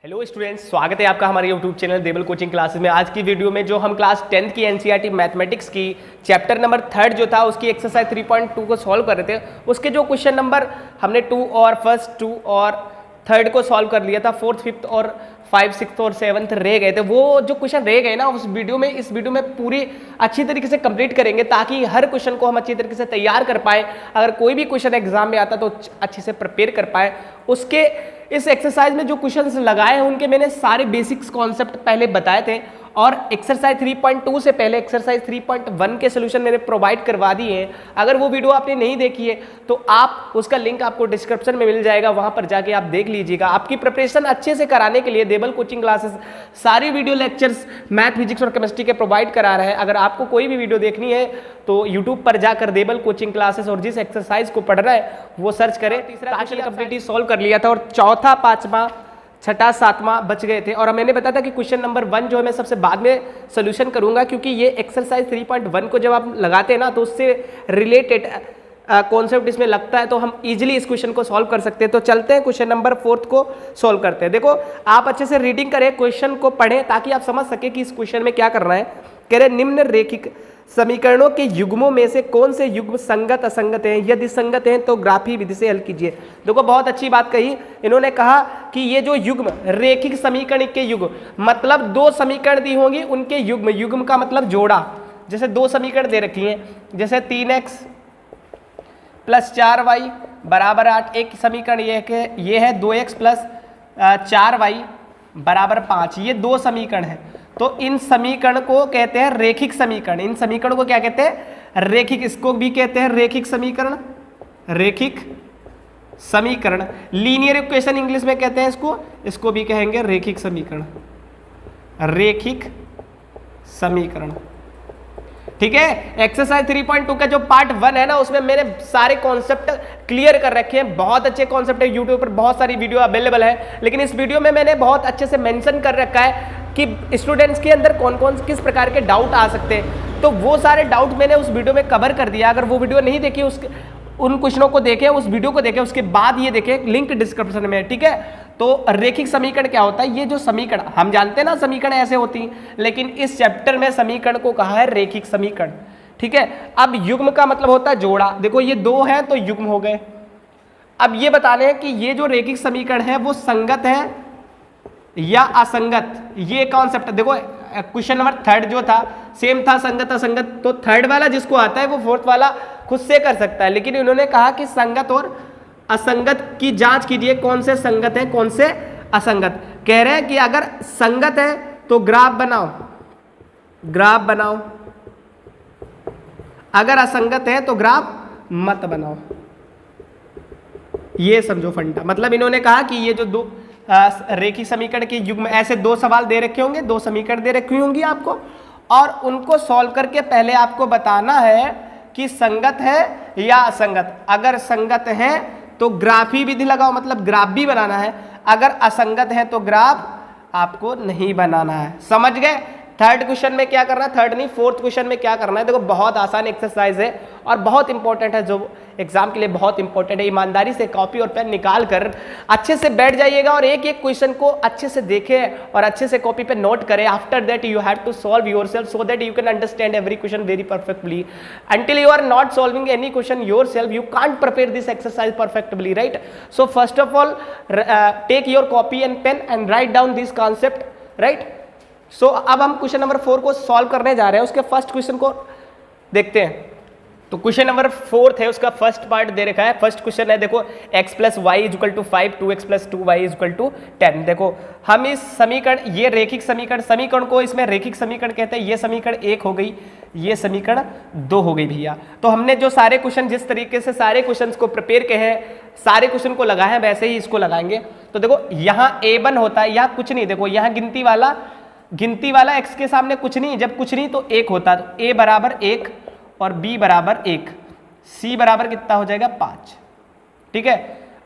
Hello students, स्वागत है आपका हमारे यूट्यूब चैनल देबल कोचिंग क्लासेस में। आज की वीडियो में जो हम क्लास 10th की एनसीईआरटी मैथमेटिक्स की चैप्टर नंबर 3 जो था उसकी एक्सरसाइज 3.2 को सॉल्व कर रहे थे। उसके जो क्वेश्चन नंबर हमने 2 और फर्स्ट 2 और थर्ड को सॉल्व कर लिया था, फोर्थ फिफ्थ और 5 6 और 7 रह गए थे। वो जो क्वेश्चन रह गए ना उस वीडियो में, इस वीडियो में पूरी अच्छी तरीके से कंप्लीट करेंगे ताकि हर क्वेश्चन को हम अच्छी तरीके से तैयार कर पाए। अगर कोई भी क्वेश्चन एग्जाम में आता तो अच्छे से प्रिपेयर कर पाए। उसके इस एक्सरसाइज में जो क्वेश्चंस लगाए हैं उनके मैंने सारे बेसिक्स कॉन्सेप्ट पहले बताए थे और एक्सरसाइज 3.2 से पहले एक्सरसाइज 3.1 के सोल्यूशन मैंने प्रोवाइड करवा दिए हैं। अगर वो वीडियो आपने नहीं देखी है तो आप उसका लिंक आपको डिस्क्रिप्शन में मिल जाएगा, वहां पर जाके आप देख लीजिएगा। आपकी प्रिपरेशन अच्छे से कराने के लिए देबल कोचिंग क्लासेस सारी वीडियो लेक्चर्स मैथ, फिजिक्स और केमिस्ट्री के प्रोवाइड करा रहे हैं। अगर आपको कोई भी वीडियो देखनी है तो यूट्यूब पर जाकर देबल कोचिंग क्लासेस और जिस एक्सरसाइज को पढ़ रहा है वो सर्च करें। तीसरा क्वेश्चन कंप्लीटली सॉल्व कर लिया था और चौथा, पांचवा, छठा, सातवां बच गए थे। और मैंने बताया था कि क्वेश्चन नंबर 1 जो है मैं सबसे बाद में सोल्यूशन करूंगा, क्योंकि ये एक्सरसाइज 3.1 को जब आप लगाते हैं ना तो उससे रिलेटेड कॉन्सेप्ट इसमें लगता है, तो हम इजीली इस क्वेश्चन को सॉल्व कर सकते हैं। तो चलते हैं क्वेश्चन नंबर 4 को सॉल्व करते हैं। देखो, आप अच्छे से रीडिंग करें, क्वेश्चन को पढ़ें ताकि आप समझ सके कि इस क्वेश्चन में क्या करना है। कह रहे निम्न रेखिक समीकरणों के युग्मों में से कौन से युग्म संगत असंगत हैं, यदि संगत हैं तो ग्राफी विधि से हल कीजिए। देखो, बहुत अच्छी बात कही इन्होंने। कहा कि ये जो युग्म रेखिक समीकरण के युग्म मतलब दो समीकरण दी होंगी उनके युग्म, युग्म का मतलब जोड़ा। जैसे दो समीकरण दे रखी हैं, जैसे 3x + 4y = 8, एक समीकरण ये है 2x + 4y = 5। ये दो समीकरण है, तो इन समीकरण को कहते हैं रेखिक समीकरण। इन समीकरण को क्या कहते हैं? रेखिक। इसको भी कहते हैं रेखिक समीकरण। रेखिक समीकरण, लीनियर इक्वेशन इंग्लिश में कहते हैं इसको भी कहेंगे रेखिक समीकरण। रेखिक समीकरण, ठीक है। एक्सरसाइज 3.2 का जो पार्ट 1 है ना उसमें मैंने सारे कॉन्सेप्ट क्लियर कर रखे हैं। बहुत अच्छे कॉन्सेप्ट है, यूट्यूब पर बहुत सारी वीडियो अवेलेबल है, लेकिन इस वीडियो में मैंने बहुत अच्छे से मेंशन कर रखा है कि स्टूडेंट्स के अंदर कौन कौन किस प्रकार के डाउट आ सकते हैं। तो वो सारे डाउट मैंने उस वीडियो में कवर कर दिया। अगर वो वीडियो नहीं देखी, उन क्वेश्चनों को देखें, उस वीडियो को देखें, उसके बाद ये देखें, लिंक डिस्क्रिप्शन में, ठीक है। तो रेखिक समीकरण क्या होता है? ये जो समीकरण हम जानते हैं ना, समीकरण ऐसे होती हैं, लेकिन इस चैप्टर में समीकरण को कहा है रेखिक समीकरण, ठीक है। अब युग्म का मतलब होता है जोड़ा। देखो, ये दो है तो युग्म हो गए। अब ये बताने हैं कि ये जो रेखिक समीकरण है वो संगत है या असंगत, ये कॉन्सेप्ट। देखो, क्वेश्चन नंबर 3 जो था सेम था, संगत असंगत। तो थर्ड वाला जिसको आता है वो फोर्थ वाला खुद से कर सकता है, लेकिन इन्होंने कहा कि संगत और असंगत की जांच कीजिए, कौन से संगत है कौन से असंगत। कह रहे हैं कि अगर संगत है तो ग्राफ बनाओ, ग्राफ बनाओ। अगर असंगत है तो ग्राफ मत बनाओ। ये समझो फंडा। मतलब इन्होंने कहा कि ये जो दो रेखिक समीकरण के युग्म, ऐसे दो सवाल दे रखे होंगे, दो समीकरण दे रखी होंगी आपको, और उनको सॉल्व करके पहले आपको बताना है कि संगत है या असंगत। अगर संगत है तो ग्राफी विधि लगाओ, मतलब ग्राफ भी बनाना है। अगर असंगत है तो ग्राफ आपको नहीं बनाना है। समझ गए? थर्ड क्वेश्चन में क्या करना है, थर्ड नहीं फोर्थ क्वेश्चन में क्या करना है। देखो, बहुत आसान एक्सरसाइज है और बहुत इंपॉर्टेंट है, जो एग्जाम के लिए बहुत इंपॉर्टेंट है। ईमानदारी से कॉपी और पेन निकाल कर अच्छे से बैठ जाइएगा और एक एक क्वेश्चन को अच्छे से देखें और अच्छे से कॉपी पे नोट करें। After that you have to solve yourself so that you can understand every question very perfectly. Until you are not solving any question yourself you can't prepare this exercise perfectly, right. So first of all take your copy and pen and write down this concept, right. So अब हम question number 4 को solve करने जा रहे हैं। उसके first question को देखते हैं। तो क्वेश्चन नंबर 4 है, उसका फर्स्ट पार्ट दे रखा है। फर्स्ट क्वेश्चन है, देखो, x + y = 5, 2x + 2y = 10। देखो, हम इस समीकरण, ये रेखिक समीकरण को इसमें रेखिक समीकरण कहते हैं। ये समीकरण 1 हो गई, ये समीकरण 2 हो गई भैया। तो हमने जो सारे क्वेश्चन, जिस तरीके से सारे क्वेश्चन को प्रिपेयर किए हैं, सारे क्वेश्चन को लगाए हैं, वैसे ही इसको लगाएंगे। तो देखो, यहाँ a1 होता है, यहाँ कुछ नहीं। देखो, यहाँ गिनती वाला x के सामने कुछ नहीं, जब कुछ नहीं तो 1 होता है। तो a = 1 और b = 1, c = कितना हो जाएगा 5, ठीक है।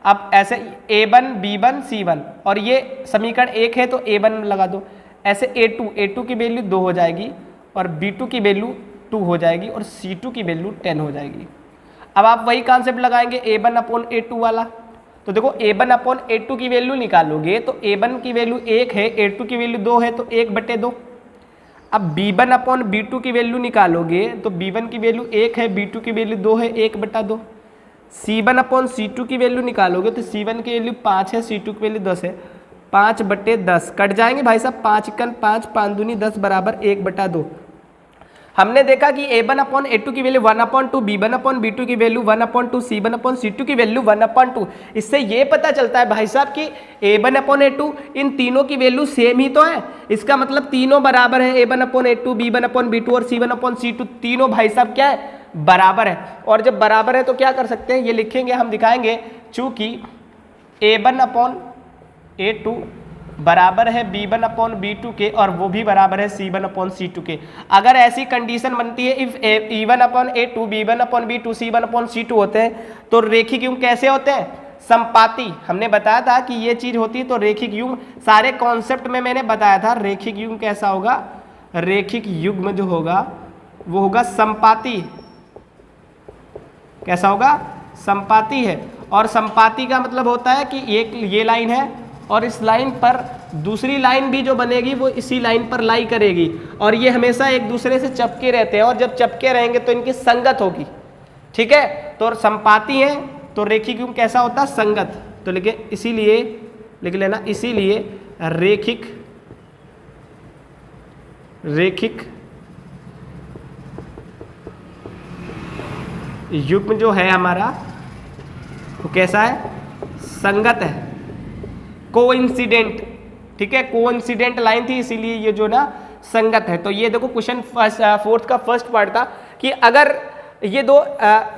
अब ऐसे a1 b1 c1, और ये समीकरण 1 है तो a1 लगा दो। ऐसे a2 की वैल्यू 2 हो जाएगी और b2 की वैल्यू 2 हो जाएगी और c2 की वैल्यू 10 हो जाएगी। अब आप वही कॉन्सेप्ट लगाएंगे a1/a2 वाला। तो देखो a1 अपॉन a2 की वैल्यू निकालोगे तो a1 की वैल्यू 1 है, a2 की वैल्यू 2 है, तो 1/2। अब b1 अपॉन b2 की वैल्यू निकालोगे तो b1 की वैल्यू 1 है, b2 की वैल्यू 2 है, 1/2। c1 अपॉन c2 की वैल्यू निकालोगे तो c1 की वैल्यू 5 है, c2 की वैल्यू 10 है, 5/10 कट जाएंगे भाई साहब, 5 × 5 5 दूनी 10 बराबर 1/2। हमने देखा कि a1 अपॉन a2 की वैल्यू 1/2, b1 अपॉन b2 की वैल्यू 1/2, c1 अपॉन c2 की वैल्यू 1/2। इससे ये पता चलता है भाई साहब कि a1 अपॉन a2 इन तीनों की वैल्यू सेम ही तो है। इसका मतलब तीनों बराबर है, a1 upon a2, b1 upon b2 और c1 अपॉन c2 तीनों भाई साहब क्या है, बराबर है। और जब बराबर है तो क्या कर सकते हैं, ये लिखेंगे, हम दिखाएंगे, चूंकि a1 अपॉन a2 बराबर है b1 अपॉन b2 के और वो भी बराबर है c1 अपॉन c2 के। अगर ऐसी कंडीशन बनती है if e1 upon a2 b1 upon b2 c1 upon c2 होते हैं तो रेखिक युग्म कैसे होते हैं, संपाती। हमने बताया था कि ये चीज होती है तो रेखिक युग्म, सारे कॉन्सेप्ट में मैंने बताया था रेखिक युग्म कैसा होगा, रेखिक युग्म जो होगा वो होगा संपाती। कैसा होगा, संपाती है। और संपाती का मतलब होता है कि एक ये लाइन है और इस लाइन पर दूसरी लाइन भी जो बनेगी वो इसी लाइन पर लाई करेगी और ये हमेशा एक दूसरे से चिपके रहते हैं और जब चिपके रहेंगे तो इनकी संगत होगी। ठीक है, तो संपाती है तो रेखिक युग्म कैसा होता है, संगत। तो लिखे, इसीलिए लिख लेना, इसीलिए रेखिक युग्म जो है हमारा वो कैसा है, संगत है, कोइंसिडेंट। ठीक है, कोइंसिडेंट लाइन थी इसीलिए ये जो ना संगत है। तो ये देखो क्वेश्चन फोर्थ का फर्स्ट पार्ट था कि अगर ये दो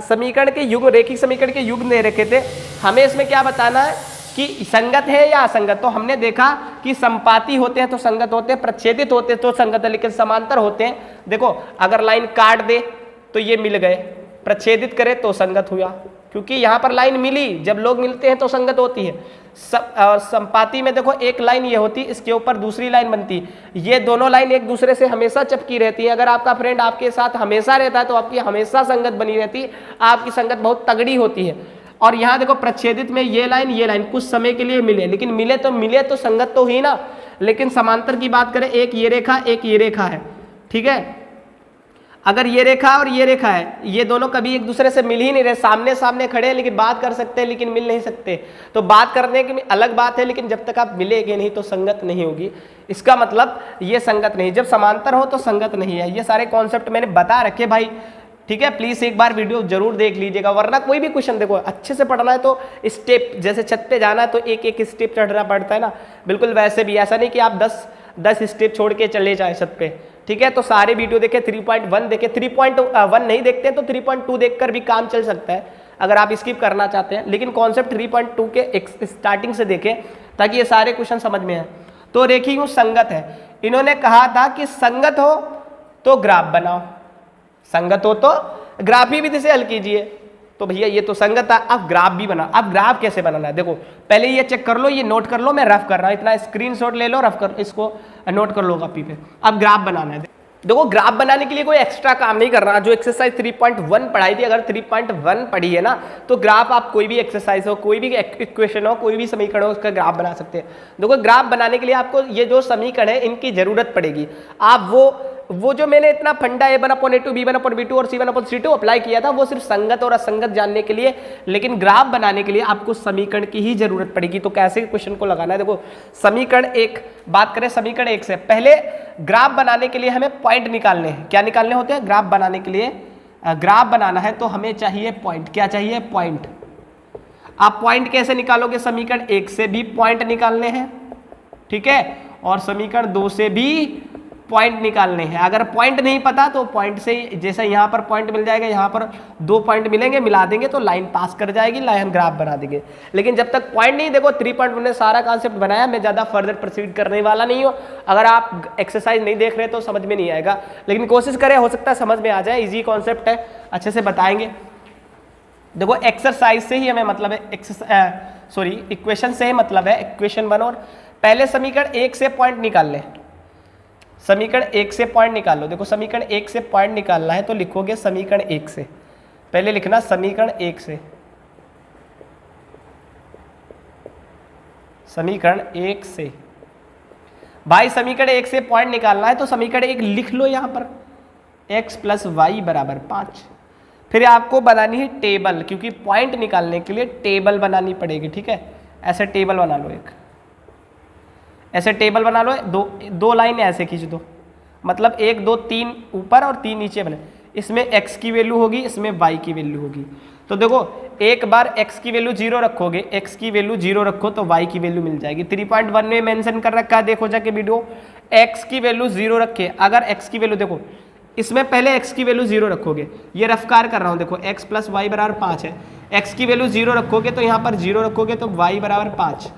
समीकरण के युग्म, रेखिक समीकरण के युग्म दे रखे थे, हमें इसमें क्या बताना है कि संगत है या असंगत। तो हमने देखा कि संपाती होते हैं तो संगत होते हैं, प्रच्छेदित होते हैं तो संगत है, लेकिन समांतर होते हैं। देखो अगर लाइन काट दे तो ये मिल गए, प्रच्छेदित करे तो संगत हुआ, क्योंकि यहाँ पर लाइन मिली, जब लोग मिलते हैं तो संगत होती है। और संपाती में देखो एक लाइन ये होती, इसके ऊपर दूसरी लाइन बनती, ये दोनों लाइन एक दूसरे से हमेशा चिपकी रहती है। अगर आपका फ्रेंड आपके साथ हमेशा रहता है तो आपकी हमेशा संगत बनी रहती है, आपकी संगत बहुत तगड़ी होती है। और यहाँ देखो प्रच्छेदित में ये लाइन कुछ समय के लिए मिले, लेकिन मिले तो संगत तो हुई ना। लेकिन समांतर की बात करें, एक ये रेखा है, ठीक है, अगर ये रेखा और ये रेखा है, ये दोनों कभी एक दूसरे से मिल ही नहीं रहे, सामने सामने खड़े हैं लेकिन बात कर सकते हैं लेकिन मिल नहीं सकते। तो बात करने की अलग बात है, लेकिन जब तक आप मिलेंगे नहीं तो संगत नहीं होगी। इसका मतलब ये संगत नहीं, जब समांतर हो तो संगत नहीं है। ये सारे कॉन्सेप्ट मैंने बता रखे भाई, ठीक है। प्लीज एक बार वीडियो जरूर देख लीजिएगा, वरना कोई भी क्वेश्चन देखो अच्छे से पढ़ना है तो स्टेप, जैसे छत पे जाना है तो एक एक स्टेप चढ़ना पड़ता है ना, बिल्कुल वैसे भी ऐसा नहीं कि आप 10 स्टेप छोड़ के चले जाए छत पे। ठीक है, तो सारे वीडियो देखे, 3.1 देखे, 3.1 नहीं देखते हैं तो 3.2 देखकर भी काम चल सकता है अगर आप स्किप करना चाहते हैं, लेकिन कॉन्सेप्ट 3.2 के स्टार्टिंग से देखें ताकि ये सारे क्वेश्चन समझ में आए। तो रेखिक युग्म संगत है। इन्होंने कहा था कि संगत हो तो ग्राफ बनाओ, संगत हो तो ग्राफ ही विधि से हल कीजिए। तो भैया ये तो संगत है, अब ग्राफ भी बना। अब ग्राफ कैसे बनाना है, देखो पहले ये चेक कर लो, ये नोट कर लो, मैं रफ कर रहा हूँ, इतना स्क्रीनशॉट ले लो, रफ कर, इसको नोट कर लो कॉपी पे। अब ग्राफ बनाना है। देखो ग्राफ बनाने के लिए कोई एक्स्ट्रा काम नहीं करना, जो एक्सरसाइज 3.1 पढ़ाई थी, अगर 3.1 पढ़ी है ना तो ग्राफ आप कोई भी एक्सरसाइज हो, कोई भी इक्वेशन हो, कोई भी समीकरण हो, उसका ग्राफ बना सकते हैं। देखो ग्राफ बनाने के लिए आपको ये जो समीकरण है इनकी जरूरत पड़ेगी। आप वो जो मैंने इतना फंडा a1/a2 b1/b2 और c1/c2 अप्लाई किया था वो सिर्फ संगत और असंगत जानने के लिए, लेकिन ग्राफ बनाने के लिए आपको समीकरण की ही जरूरत पड़ेगी। तो कैसे क्वेश्चन को लगाना है, देखो समीकरण एक, बात करें समीकरण एक से, पहले ग्राफ बनाने के लिए हमें पॉइंट निकालने हैं। क्या निकालने होते हैं, ग्राफ बनाने के लिए, ग्राफ बनाना है तो हमें चाहिए पॉइंट। क्या चाहिए, पॉइंट। आप पॉइंट कैसे निकालोगे, समीकरण एक से भी पॉइंट निकालने हैं, ठीक है, और समीकरण 2 से भी पॉइंट निकालने हैं। अगर पॉइंट नहीं पता तो पॉइंट से, जैसे यहाँ पर पॉइंट मिल जाएगा, यहाँ पर 2 पॉइंट मिलेंगे, मिला देंगे तो लाइन पास कर जाएगी, लाइन ग्राफ बना देंगे। लेकिन जब तक पॉइंट नहीं, देखो 3.1 ने सारा कॉन्सेप्ट बनाया, मैं ज़्यादा फर्दर प्रोसीड करने वाला नहीं हूँ। अगर आप एक्सरसाइज नहीं देख रहे तो समझ में नहीं आएगा, लेकिन कोशिश करें, हो सकता है समझ में आ जाए, ईजी कॉन्सेप्ट है, अच्छे से बताएंगे। देखो एक्सरसाइज से ही हमें मतलब है, इक्वेशन से ही मतलब है, इक्वेशन 1। और पहले समीकरण 1 से पॉइंट निकाल लें, समीकरण 1 से पॉइंट निकाल लो। देखो समीकरण 1 से पॉइंट निकालना है तो लिखोगे समीकरण 1 से, पहले लिखना समीकरण 1 से, समीकरण 1 से, भाई समीकरण 1 से पॉइंट निकालना है तो समीकरण 1 लिख लो यहाँ पर, x प्लस वाई बराबर 5। फिर आपको बनानी है टेबल, क्योंकि पॉइंट निकालने के लिए टेबल बनानी पड़ेगी, ठीक है। ऐसे टेबल बना लो, एक ऐसे टेबल बना लो, दो लाइन ऐसे खींच दो, मतलब 1 2 3 ऊपर और 3 नीचे बने। इसमें x की वैल्यू होगी, इसमें y की वैल्यू होगी। तो देखो एक बार x की वैल्यू 0 रखोगे, x की वैल्यू 0 रखो तो y की वैल्यू मिल जाएगी। 3.1 में मेंशन कर रखा है, देखो जाके वीडियो, x की वैल्यू 0 रखे। अगर x की वैल्यू देखो, इसमें पहले x की वैल्यू 0 रखोगे, ये रफ्कार कर रहा हूँ, देखो x प्लस वाई बराबर 5 है। x की वैल्यू 0 रखोगे तो यहाँ पर 0 रखोगे तो y बराबर 5,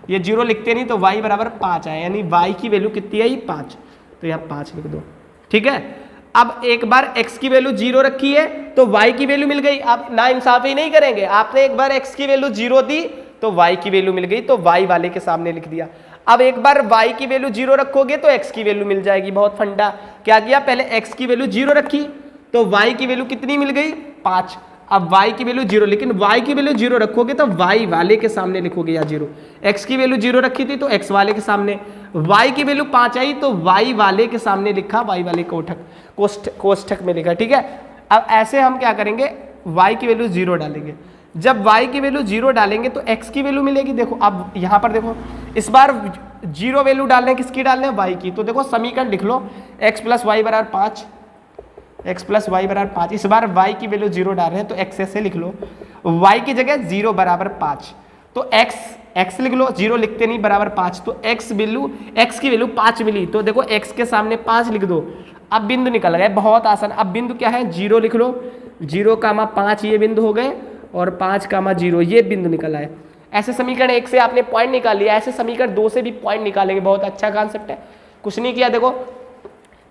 ये 0 लिखते नहीं तो y बराबर 5 है, यानी y की वैल्यू कितनी आई 5, तो यहाँ 5 लिख दो, ठीक है। अब एक बार x की वैल्यू 0 रखी है तो y की वैल्यू मिल गई। आप ना इंसाफी नहीं करेंगे, आपने एक बार x की वैल्यू 0 दी तो y की वैल्यू मिल गई, तो y वाले के सामने लिख दिया। अब एक बार y की वैल्यू 0 रखोगे तो x की वैल्यू मिल जाएगी। बहुत फंडा, क्या किया, पहले x की वैल्यू 0 रखी तो y की वैल्यू कितनी मिल गई 5। अब y की वैल्यू 0, लेकिन y की वैल्यू 0 रखोगे तो y वाले के सामने लिखोगे या 0। x की वैल्यू 0 रखी थी तो x वाले के सामने, y की वैल्यू 5 आई तो y वाले के सामने लिखा, y वाले कोष्ठक में लिखा, ठीक है। अब ऐसे हम क्या करेंगे, y की वैल्यू 0 डालेंगे। जब y की वैल्यू 0 डालेंगे तो x की वैल्यू मिलेगी। देखो अब यहाँ पर देखो, इस बार 0 वैल्यू डालने किसकी डालने, y की। तो देखो समीकरण लिख लो, x प्लस वाई बराबर 5, x प्लस वाई बराबर 5। इस बार y की वैल्यू 0 डाल रहे हैं तो x ऐसे लिख लो, y की जगह 0 बराबर 5, तो x लिख लो, 0 लिखते नहीं, बराबर 5, तो x की वैल्यू 5 मिली, तो देखो x के सामने 5 लिख दो। अब बिंदु निकल गए, बहुत आसान। अब बिंदु क्या है, 0 लिख लो, 0,5 ये बिंदु हो गए और 5,0 ये बिंदु निकला है। ऐसे समीकरण 1 से आपने पॉइंट निकाल लिया, ऐसे समीकरण 2 से भी पॉइंट निकालेंगे। बहुत अच्छा कॉन्सेप्ट है, कुछ नहीं किया। देखो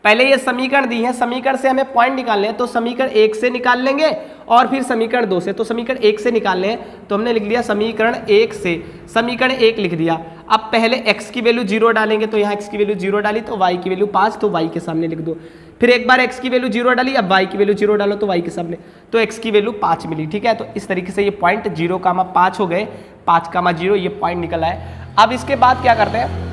पहले ये समीकरण दी है, समीकरण से हमें पॉइंट निकालने हैं तो समीकरण 1 से निकाल लेंगे और फिर समीकरण 2 से। तो समीकरण 1 से निकालने हैं तो हमने लिख लिया समीकरण 1 से, समीकरण 1 लिख दिया। अब पहले x की वैल्यू 0 डालेंगे तो यहाँ x की वैल्यू 0 डाली तो y की वैल्यू 5, तो y के सामने लिख दो। फिर एक बार x की वैल्यू 0 डाली, अब y की वैल्यू 0 डालो तो y के सामने, तो x की वैल्यू 5 मिली, ठीक है। तो इस तरीके से ये पॉइंट 0,5 हो गए, 5,0 ये पॉइंट निकला है। अब इसके बाद क्या करते हैं,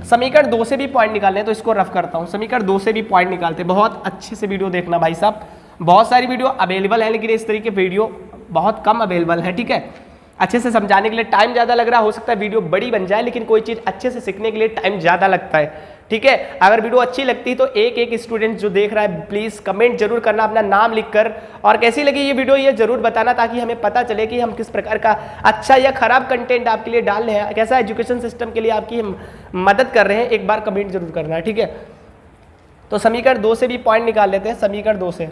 समीकरण 2 से भी पॉइंट निकालने हैं तो इसको रफ करता हूँ। समीकरण 2 से भी पॉइंट निकालते हैं, बहुत अच्छे से वीडियो देखना भाई साहब। बहुत सारी वीडियो अवेलेबल है लेकिन इस तरीके वीडियो बहुत कम अवेलेबल है, ठीक है। अच्छे से समझाने के लिए टाइम ज़्यादा लग रहा हो सकता है वीडियो बड़ी बन जाए, लेकिन कोई चीज़ अच्छे से सीखने के लिए टाइम ज़्यादा लगता है, ठीक है। अगर वीडियो अच्छी लगती है तो एक स्टूडेंट जो देख रहा है प्लीज़ कमेंट जरूर करना, अपना नाम लिखकर, और कैसी लगी ये वीडियो ये जरूर बताना, ताकि हमें पता चले कि हम किस प्रकार का अच्छा या खराब कंटेंट आपके लिए डाल रहे हैं, कैसा एजुकेशन सिस्टम के लिए आपकी हम मदद कर रहे हैं। एक बार कमेंट जरूर करना है, ठीक है। तो समीकरण 2 से भी पॉइंट निकाल लेते हैं। समीकरण 2 से,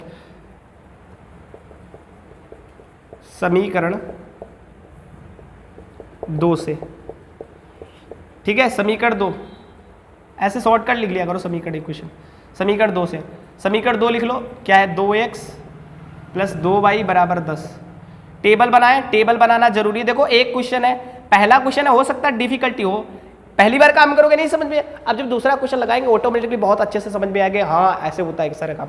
समीकरण 2 से, ठीक है। समीकरण 2 ऐसे शॉर्टकट लिख लिया करो, समीकरण इक्वेशन। समीकरण 2 से, समीकरण 2 लिख लो, क्या है, 2x प्लस 2y बराबर 10। टेबल बनाए, टेबल बनाना जरूरी है। देखो एक क्वेश्चन है, पहला क्वेश्चन है, हो सकता है डिफिकल्टी हो, पहली बार काम करोगे नहीं समझ में, अब जब दूसरा क्वेश्चन लगाएंगे ऑटोमेटिकली बहुत अच्छे से समझ में आएगा, हाँ ऐसे होता है सारा काम।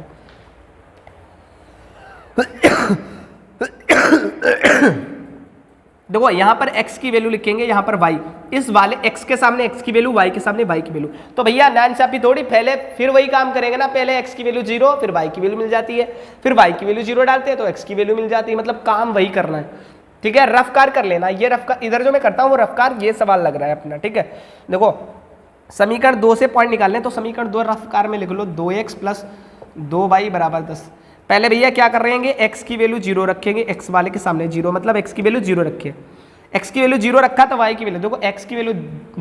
देखो यहाँ पर x की वैल्यू लिखेंगे, यहाँ पर y, इस वाले x के सामने x की वैल्यू, y के सामने y की वैल्यू। तो भैया नाइंसाफी थोड़ी, पहले फिर वही काम करेंगे ना, पहले x की वैल्यू 0 फिर y की वैल्यू मिल जाती है, फिर y की वैल्यू 0 डालते हैं तो x की वैल्यू मिल जाती है, मतलब काम वही करना है, ठीक है। रफ्कार कर लेना, ये रफ्कार इधर जो मैं करता हूँ वो रफ्कार, ये सवाल लग रहा है अपना, ठीक है। देखो समीकरण 2 से पॉइंट निकालने, तो समीकरण 2 रफ्कार में लिख लो, 2x प्लस 2y बराबर 10। पहले भैया क्या कर रहे हैं, x की वैल्यू 0 रखेंगे, x वाले के सामने 0, मतलब x की वैल्यू 0 रखे, x की वैल्यू 0 रखा तो y की वैल्यू, देखो x की वैल्यू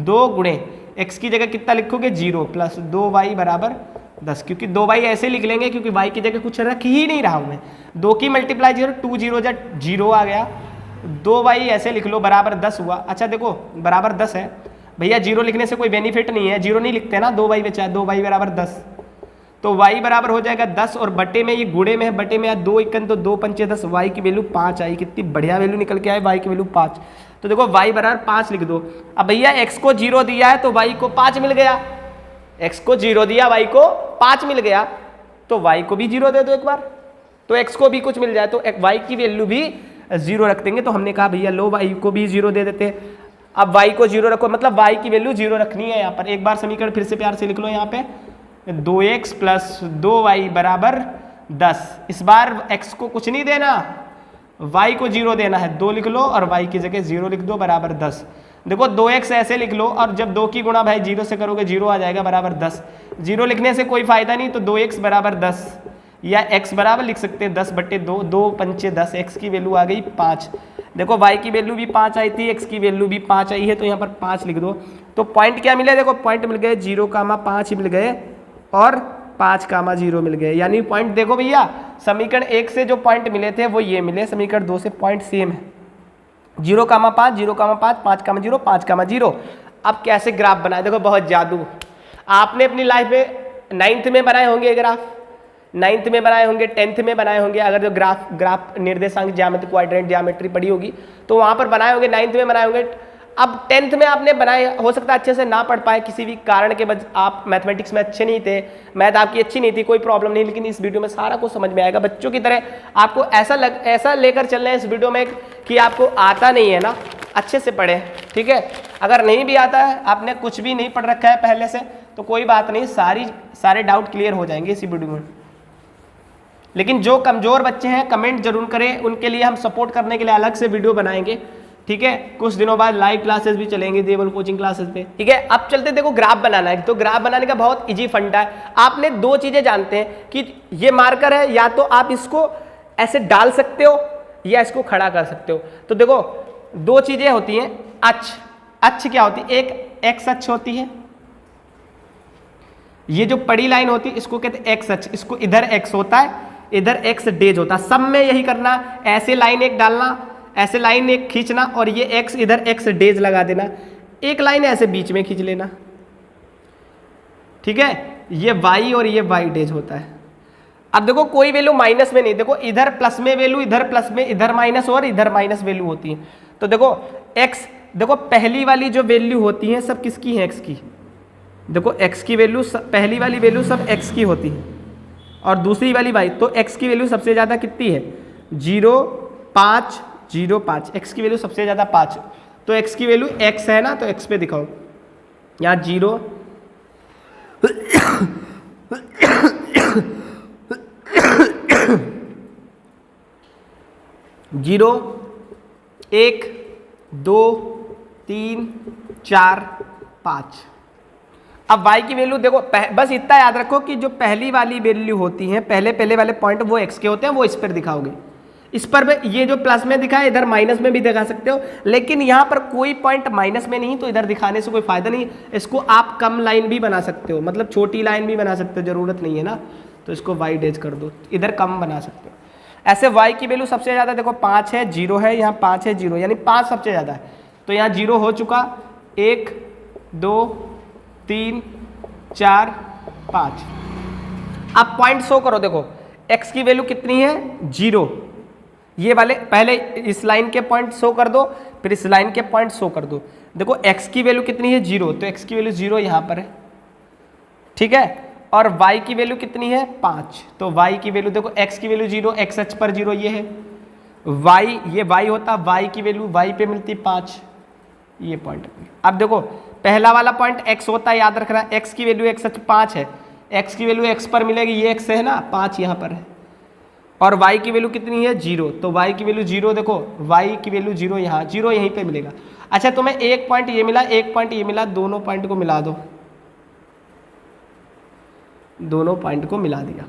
2 गुणे x की जगह कितना लिखोगे 0 प्लस 2y बराबर 10, क्योंकि 2y ऐसे लिख लेंगे क्योंकि y की जगह कुछ रख ही नहीं रहा हूँ मैं। 2 की मल्टीप्लाई 0, 2 0 जा 0 आ गया, 2y ऐसे लिख लो बराबर 10 हुआ। अच्छा देखो बराबर 10 है भैया, 0 लिखने से कोई बेनिफिट नहीं है, 0 नहीं लिखते ना, 2y बचा है, 2y बराबर 10, तो y बराबर हो जाएगा 10 और बटे में ये गुणे में है, बटे में 2 इक्कन तो 2 पंचे 10, y की वैल्यू 5 आई, कितनी बढ़िया वैल्यू निकल के आए, y की वैल्यू 5। तो देखो y बराबर 5 लिख दो। अब भैया x को 0 दिया है तो y को 5 मिल गया, x को 0 दिया y को 5 मिल गया, तो y को भी 0 दे दो एक बार, तो x को भी कुछ मिल जाए, तो y की वैल्यू भी 0 रख देंगे। तो हमने कहा भैया लो y को भी 0 दे देते। अब y को 0 रखो, मतलब y की वैल्यू 0 रखनी है यहाँ पर। एक बार समीकरण फिर से प्यार से लिख लो यहाँ पे, 2x + 2y = 10। इस बार x को कुछ नहीं देना, y को 0 देना है, 2 लिख लो और y की जगह 0 लिख दो बराबर 10। देखो 2x ऐसे लिख लो और जब 2 की गुणा भाई 0 से करोगे 0 आ जाएगा बराबर 10। 0 लिखने से कोई फायदा नहीं, तो 2x बराबर 10 या x बराबर लिख सकते हैं 10/2, 2 पंचे 10, x की वैल्यू आ गई 5। देखो y की वैल्यू भी 5 आई थी, x की वैल्यू भी 5 आई है, तो यहाँ पर 5 लिख दो। तो पॉइंट क्या मिले, देखो पॉइंट मिल गए 0,5 मिल गए और 5,0 मिल गए। यानी पॉइंट देखो भैया, समीकरण 1 से जो पॉइंट मिले थे वो ये मिले, समीकरण 2 से पॉइंट सेम है, 0,5, 0,5, 5,0, 5,0। अब कैसे ग्राफ बनाए, देखो बहुत जादू। आपने अपनी लाइफ में 9th में बनाए होंगे ग्राफ, 9th में बनाए होंगे, 10th में बनाए होंगे। अगर जो ग्राफ निर्देशांक ज्यामिति, क्वाड्रेंट ज्यामिति पढ़ी होगी तो वहां पर बनाए होंगे, 9th में बनाए होंगे। अब 10th में आपने बनाए, हो सकता है अच्छे से ना पढ़ पाए किसी भी कारण के वजह, आप मैथमेटिक्स में अच्छे नहीं थे, मैथ आपकी अच्छी नहीं थी, कोई प्रॉब्लम नहीं, लेकिन इस वीडियो में सारा कुछ समझ में आएगा। बच्चों की तरह आपको ऐसा लेकर चलना है इस वीडियो में कि आपको आता नहीं है ना, अच्छे से पढ़े, ठीक है। अगर नहीं भी आता है, आपने कुछ भी नहीं पढ़ रखा है पहले से, तो कोई बात नहीं, सारे डाउट क्लियर हो जाएंगे इसी वीडियो में। लेकिन जो कमजोर बच्चे हैं कमेंट जरूर करें, उनके लिए हम सपोर्ट करने के लिए अलग से वीडियो बनाएंगे, ठीक है। कुछ दिनों बाद लाइव क्लासेस भी चलेंगे देवल कोचिंग क्लासेस पे, ठीक है। अब चलते, देखो ग्राफ बनाना है, तो ग्राफ बनाने का बहुत इजी फंडा है। आपने 2 चीजें जानते हैं कि ये मार्कर है, या तो आप इसको ऐसे डाल सकते हो या इसको खड़ा कर सकते हो। तो देखो 2 चीजें होती हैं, अक्ष क्या होती है, एक एक्स अक्ष होती है, ये जो बड़ी लाइन होती है इसको कहते हैं एक्स अक्ष, इसको इधर एक्स होता है, इधर एक्स डेज होता है। सब में यही करना, ऐसे लाइन एक डालना, ऐसे लाइन एक खींचना और ये एक्स इधर एक्स डेज लगा देना, एक लाइन ऐसे बीच में खींच लेना, ठीक है। ये वाई और ये वाई डेज होता है। अब देखो कोई वैल्यू माइनस में नहीं, देखो इधर प्लस में वैल्यू, इधर प्लस में, इधर माइनस और इधर माइनस वैल्यू होती है। तो देखो एक्स, देखो पहली वाली जो वैल्यू होती है सब किसकी है, एक्स की। देखो एक्स की वैल्यू, पहली वाली वैल्यू सब एक्स की होती है और दूसरी वाली वाई, तो एक्स की वैल्यू सबसे ज़्यादा कितनी है, 0, 5, 0, 5। एक्स की वैल्यू सबसे ज़्यादा 5, तो एक्स की वैल्यू एक्स है ना, तो एक्स पे दिखाओ, यहाँ 0 0, 1, 2, 3, 4, 5। अब y की वैल्यू देखो, बस इतना याद रखो कि जो पहली वाली वैल्यू होती है, पहले वाले पॉइंट वो x के होते हैं, वो इस पर दिखाओगे। इस पर ये जो प्लस में दिखा है इधर माइनस में भी दिखा सकते हो, लेकिन यहाँ पर कोई पॉइंट माइनस में नहीं, तो इधर दिखाने से कोई फायदा नहीं। इसको आप कम लाइन भी बना सकते हो, मतलब छोटी लाइन भी बना सकते हो, जरूरत नहीं है ना, तो इसको y डेज कर दो, इधर कम बना सकते हो। ऐसे y की वैल्यू सबसे ज़्यादा देखो 5 है, 0 है, यहाँ 5 है, 0, यानी 5 सबसे ज़्यादा है, तो यहाँ 0 हो चुका, 1, 2, 3, 4, 5। अब पॉइंट शो करो, देखो x की वैल्यू कितनी है, 0। ये वाले पहले इस लाइन के पॉइंट शो कर दो, फिर इस लाइन के पॉइंट शो कर दो। देखो x की वैल्यू कितनी है, 0, तो x की वैल्यू 0 यहाँ पर है, ठीक है। और y की वैल्यू कितनी है, 5, तो y की वैल्यू देखो, x की वैल्यू 0, x अक्ष पर 0 ये है, y ये y होता, y की वैल्यू y पे मिलती 5, ये पॉइंट। अब देखो पहला वाला पॉइंट x होता है, याद रखना, x की वैल्यू x अक्ष 5 है, x की वैल्यू x पर मिलेगी, ये x है ना, 5 यहाँ पर है, और y की वैल्यू कितनी है, 0, तो y की वैल्यू 0, देखो y की वैल्यू 0 यहाँ, 0 यहीं पे मिलेगा। अच्छा तुम्हें एक पॉइंट ये मिला, एक पॉइंट ये मिला, दोनों पॉइंट को मिला दो, दोनों पॉइंट को मिला दिया,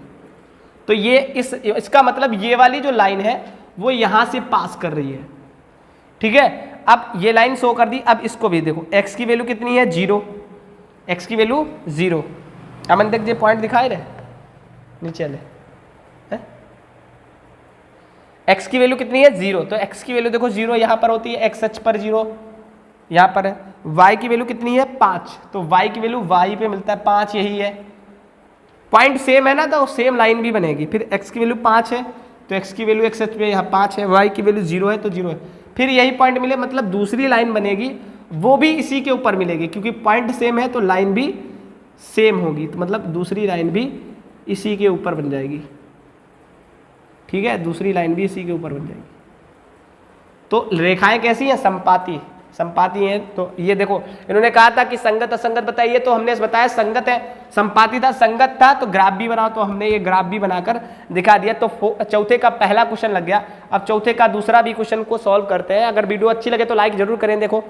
तो ये इसका मतलब ये वाली जो लाइन है वो यहाँ से पास कर रही है, ठीक है। अब ये लाइन शो कर दी, अब इसको भी देखो, x की वैल्यू कितनी है, 0, x की वैल्यू 0। अब देख ये पॉइंट दिखाए रहे नीचे वाले, x की वैल्यू कितनी है, 0, तो x की वैल्यू देखो 0 यहाँ पर होती है, x अक्ष पर 0 यहाँ पर है। y की वैल्यू कितनी है, 5, तो y की वैल्यू y पे मिलता है, 5 यही है। पॉइंट सेम है ना, तो सेम लाइन भी बनेगी। फिर x की वैल्यू 5 है, तो x की वैल्यू x अक्ष पे यहाँ 5 है, y की वैल्यू 0 है, तो 0 है। फिर यही पॉइंट मिले, मतलब दूसरी लाइन बनेगी, वो भी इसी के ऊपर मिलेगी, क्योंकि पॉइंट सेम है तो लाइन भी सेम होगी, तो मतलब दूसरी लाइन भी इसी के ऊपर बन जाएगी, ठीक है, दूसरी लाइन भी इसी के ऊपर बन जाएगी। तो रेखाएं कैसी हैं, समपाती, संपाती हैं। तो ये देखो इन्होंने कहा था कि संगत असंगत बताइए, तो हमने बताया संगत है, संपाती था, संगत था तो ग्राफ भी बनाओ, तो हमने ये ग्राफ भी बनाकर दिखा दिया। तो चौथे का पहला क्वेश्चन लग गया। अब चौथे का दूसरा भी क्वेश्चन को सॉल्व करते हैं। अगर वीडियो अच्छी लगे तो लाइक जरूर करें। देखो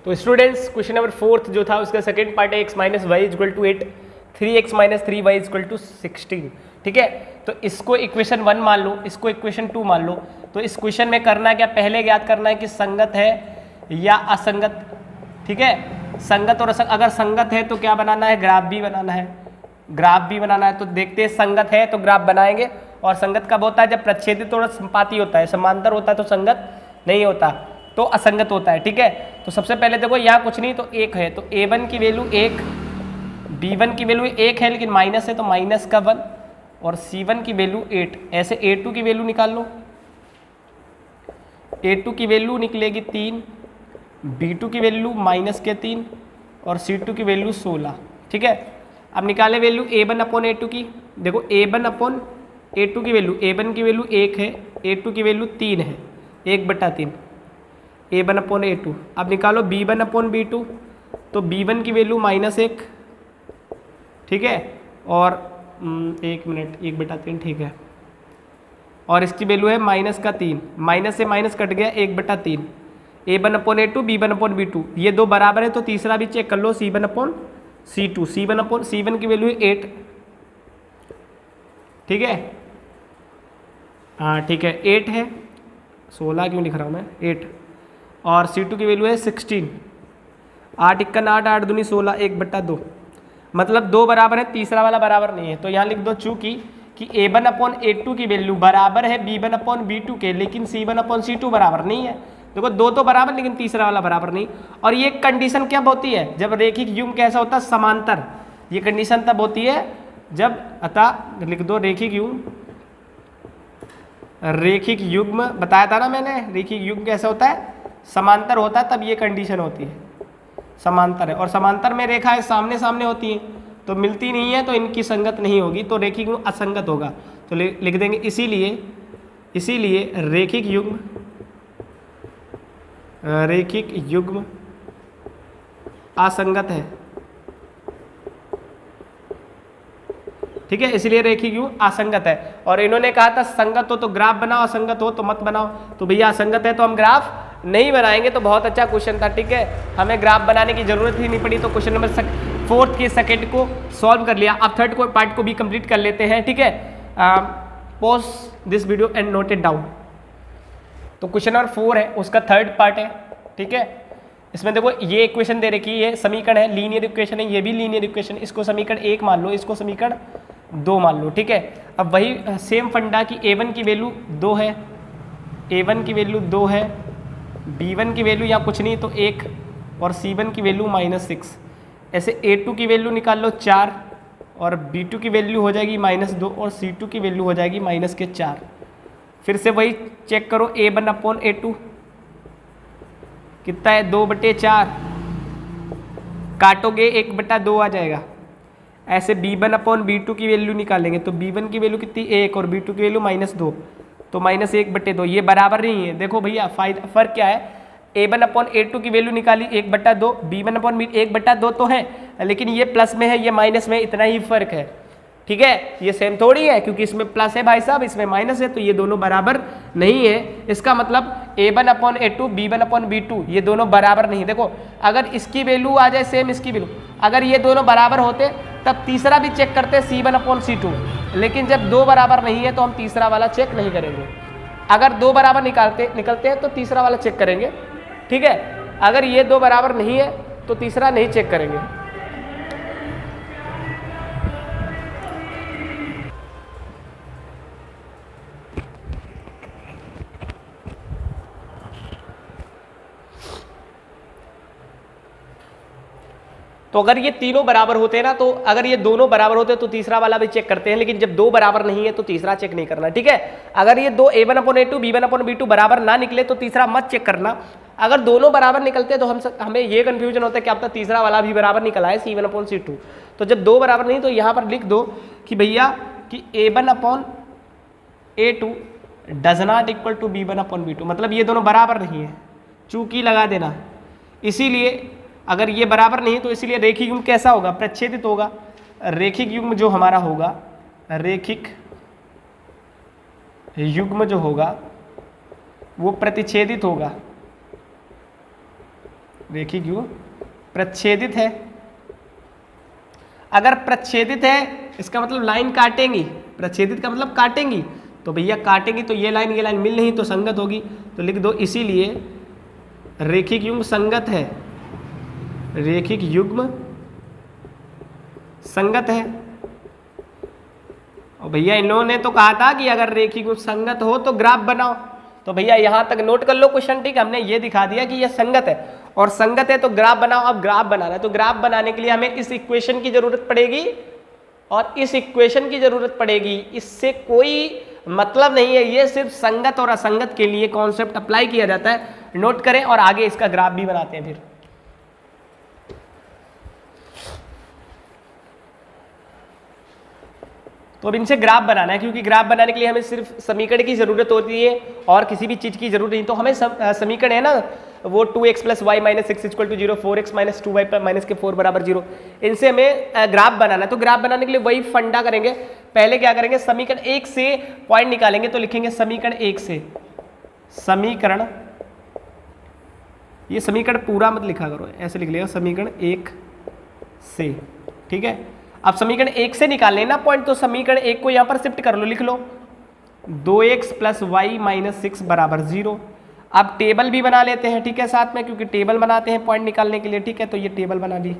तो स्टूडेंट्स क्वेश्चन नंबर 4 जो था उसका सेकंड पार्ट है x minus Y equal to 8, 3x minus 3y equal to 16। ठीक है, तो इसको इक्वेशन 1 मान लो, इसको इक्वेशन 2 मान लो। तो इस क्वेश्चन में करना क्या, पहले ज्ञात करना है कि संगत है या असंगत। ठीक है, संगत और असंगत, अगर संगत है तो क्या बनाना है, ग्राफ भी बनाना है, ग्राफ भी बनाना है। तो देखते हैं, संगत है तो ग्राफ बनाएंगे, और संगत कब होता है, जब प्रच्छेदित और संपाती होता है, समांतर होता है तो संगत नहीं होता, तो असंगत होता है। ठीक है, तो सबसे पहले देखो यहाँ कुछ नहीं तो 1 है, तो a1 की वैल्यू 1, b1 की वैल्यू 1 है लेकिन माइनस है तो माइनस का 1, और c1 की वैल्यू 8। ऐसे a2 की वैल्यू निकाल लो, a2 की वैल्यू निकलेगी 3, b2 की वैल्यू माइनस के 3, और c2 की वैल्यू 16। ठीक है, अब निकाले वैल्यू a1 अपॉन a2 की। देखो a1 अपॉन a2 की वैल्यू, a1 की वैल्यू 1 है, a2 की वैल्यू 3 है, 1/3, a1 अपॉन a2। अब निकालो b1 अपॉन b2, तो b1 की वैल्यू -1, ठीक है, और 1 मिनट, 1/3, ठीक है, और इसकी वैल्यू है -3, माइनस से माइनस कट गया, 1/3, a1 upon a2, b1 upon b2, ये दो बराबर है तो तीसरा भी चेक कर लो, c1 अपॉन c2, c1 की वैल्यू है 8। ठीक है, हाँ ठीक है, 8 है, 16 क्यों लिख रहा हूँ मैं, 8, और c2 की वैल्यू है 16, 8 × 8, 8 दूनी 16, 1/2, मतलब दो बराबर है, तीसरा वाला बराबर नहीं है। तो यहाँ लिख दो चूंकि कि a1 अपॉन a2 की वैल्यू बराबर है b1 अपॉन b2 के, लेकिन c1 अपॉन c2 बराबर नहीं है। देखो दो तो बराबर लेकिन तीसरा वाला बराबर नहीं। और ये कंडीशन क्या होती है, जब रैखिक युग्म कैसा होता है, समांतर। ये कंडीशन तब होती है जब, अतः लिख दो रैखिक युग्म बताया था ना मैंने, रैखिक युग्म कैसा होता है, समांतर होता है, तब ये कंडीशन होती है, समांतर है। और समांतर में रेखाएं सामने सामने होती हैं तो मिलती नहीं है, तो इनकी संगत नहीं होगी, तो रैखिक युग्म असंगत होगा। तो लिख देंगे इसीलिए रैखिक युग्म असंगत है। ठीक है, इसलिए रैखिक युग्म असंगत है। और इन्होंने कहा था संगत हो तो ग्राफ बनाओ, असंगत हो तो मत बनाओ। तो भैया असंगत है तो हम ग्राफ नहीं बनाएंगे। तो बहुत अच्छा क्वेश्चन था। ठीक है, हमें ग्राफ बनाने की जरूरत ही नहीं पड़ी, तो क्वेश्चन नंबर 4 के सेकंड को सॉल्व कर लिया। अब थर्ड को पार्ट को भी कंप्लीट कर लेते हैं। ठीक है, pause this video and note it down. तो क्वेश्चन नंबर 4 है, उसका थर्ड पार्ट है। ठीक है, इसमें देखो ये इक्वेशन दे रखी है, ये समीकरण है, लीनियर इक्वेशन है, ये भी लीनियर इक्वेशन, इसको समीकरण 1 मान लो, इसको समीकरण 2 मान लो। ठीक है, अब वही सेम फंडा की a1 की वैल्यू 2 है, a1 की वैल्यू 2 है, b1 की वैल्यू यहाँ कुछ नहीं तो 1, और c1 की वैल्यू -6। ऐसे a2 की वैल्यू निकाल लो 4, और b2 की वैल्यू हो जाएगी -2, और c2 की वैल्यू हो जाएगी -4। फिर से वही चेक करो, a1 अपॉन a2 कितना है, 2/4, काटोगे 1/2 आ जाएगा। ऐसे b1 अपॉन b2 की वैल्यू निकालेंगे तो b1 की वैल्यू कितनी, 1, और b2 की वैल्यू -2, तो -1/2, ये बराबर नहीं है। देखो भैया फर्क क्या है, a1 अपॉन a2 की वैल्यू निकाली 1/2, b1 अपॉन 1/2 तो है, लेकिन ये प्लस में है, ये माइनस में, इतना ही फर्क है। ठीक है, ये सेम थोड़ी है, क्योंकि इसमें प्लस है भाई साहब, इसमें माइनस है, तो ये दोनों बराबर नहीं है। इसका मतलब a1 upon a2, b1 upon b2, ये दोनों बराबर नहीं। देखो अगर इसकी वैल्यू आ जाए सेम इसकी वैल्यू, अगर ये दोनों बराबर होते तब तीसरा भी चेक करते c1 अपॉन c2, लेकिन जब दो बराबर नहीं है तो हम तीसरा वाला चेक नहीं करेंगे। अगर दो बराबर निकलते हैं तो तीसरा वाला चेक करेंगे। ठीक है, अगर ये दो बराबर नहीं है तो तीसरा नहीं चेक करेंगे। तो अगर ये तीनों बराबर होते हैं ना, तो अगर ये दोनों बराबर होते हैं तो तीसरा वाला भी चेक करते हैं, लेकिन जब दो बराबर नहीं है तो तीसरा चेक नहीं करना। ठीक है, अगर ये दो a1 upon a2, b1 upon b2 बराबर ना निकले तो तीसरा मत चेक करना। अगर दोनों बराबर निकलते हैं तो हमें ये कंफ्यूजन होता है कि अब तक तीसरा वाला भी बराबर निकला है, c1 अपॉन c2। तो जब दो बराबर नहीं तो यहाँ पर लिख दो कि भैया कि a1 upon a2 does not equal to b1 upon b2, मतलब ये दोनों बराबर नहीं है। चूकी लगा देना। इसीलिए अगर ये बराबर नहीं तो इसीलिए रेखिक युग्म कैसा होगा, प्रच्छेदित होगा। रेखिक युग्म जो हमारा होगा, रेखिक युग्म जो होगा वो प्रतिच्छेदित होगा। रेखिक युग्म प्रच्छेदित है। अगर प्रच्छेदित है इसका मतलब लाइन काटेंगी, प्रच्छेदित का मतलब काटेंगी, तो भैया काटेंगी तो ये लाइन मिल नहीं तो संगत होगी, तो लिख दो इसीलिए रेखिक युग्म संगत है। रेखिक युग्म संगत है। और भैया इन लोगों ने तो कहा था कि अगर रेखिक युग्म संगत हो तो ग्राफ बनाओ, तो भैया यहां तक नोट कर लो क्वेश्चन, ठीक। हमने ये दिखा दिया कि ये संगत है और संगत है तो ग्राफ बनाओ। अब ग्राफ बनाना है तो ग्राफ बनाने के लिए हमें इस इक्वेशन की जरूरत पड़ेगी और इस इक्वेशन की जरूरत पड़ेगी। इससे कोई मतलब नहीं है, ये सिर्फ संगत और असंगत के लिए कॉन्सेप्ट अप्लाई किया जाता है। नोट करें और आगे इसका ग्राफ भी बनाते हैं फिर। तो अब इनसे ग्राफ बनाना है, क्योंकि ग्राफ बनाने के लिए हमें सिर्फ समीकरण की जरूरत होती है और किसी भी चीज की जरूरत नहीं। तो हमें समीकरण है ना वो 2x + y - 6 = 0, 4x - 2y - 4 = 0, इनसे हमें ग्राफ बनाना है। तो ग्राफ बनाने के लिए वही फंडा करेंगे। पहले क्या करेंगे, समीकरण 1 से पॉइंट निकालेंगे। तो लिखेंगे समीकरण 1 से, समीकरण, ये समीकरण पूरा मत लिखा करो, ऐसे लिख लेगा समीकरण 1 से, ठीक है। अब समीकरण 1 से निकाल लेना पॉइंट, तो समीकरण 1 को यहां पर शिफ्ट कर लो, लिख लो 2x + y - 6 = 0। अब टेबल भी बना लेते हैं, ठीक है, साथ में, क्योंकि टेबल बनाते हैं पॉइंट निकालने के लिए, ठीक है। तो ये टेबल बना ली,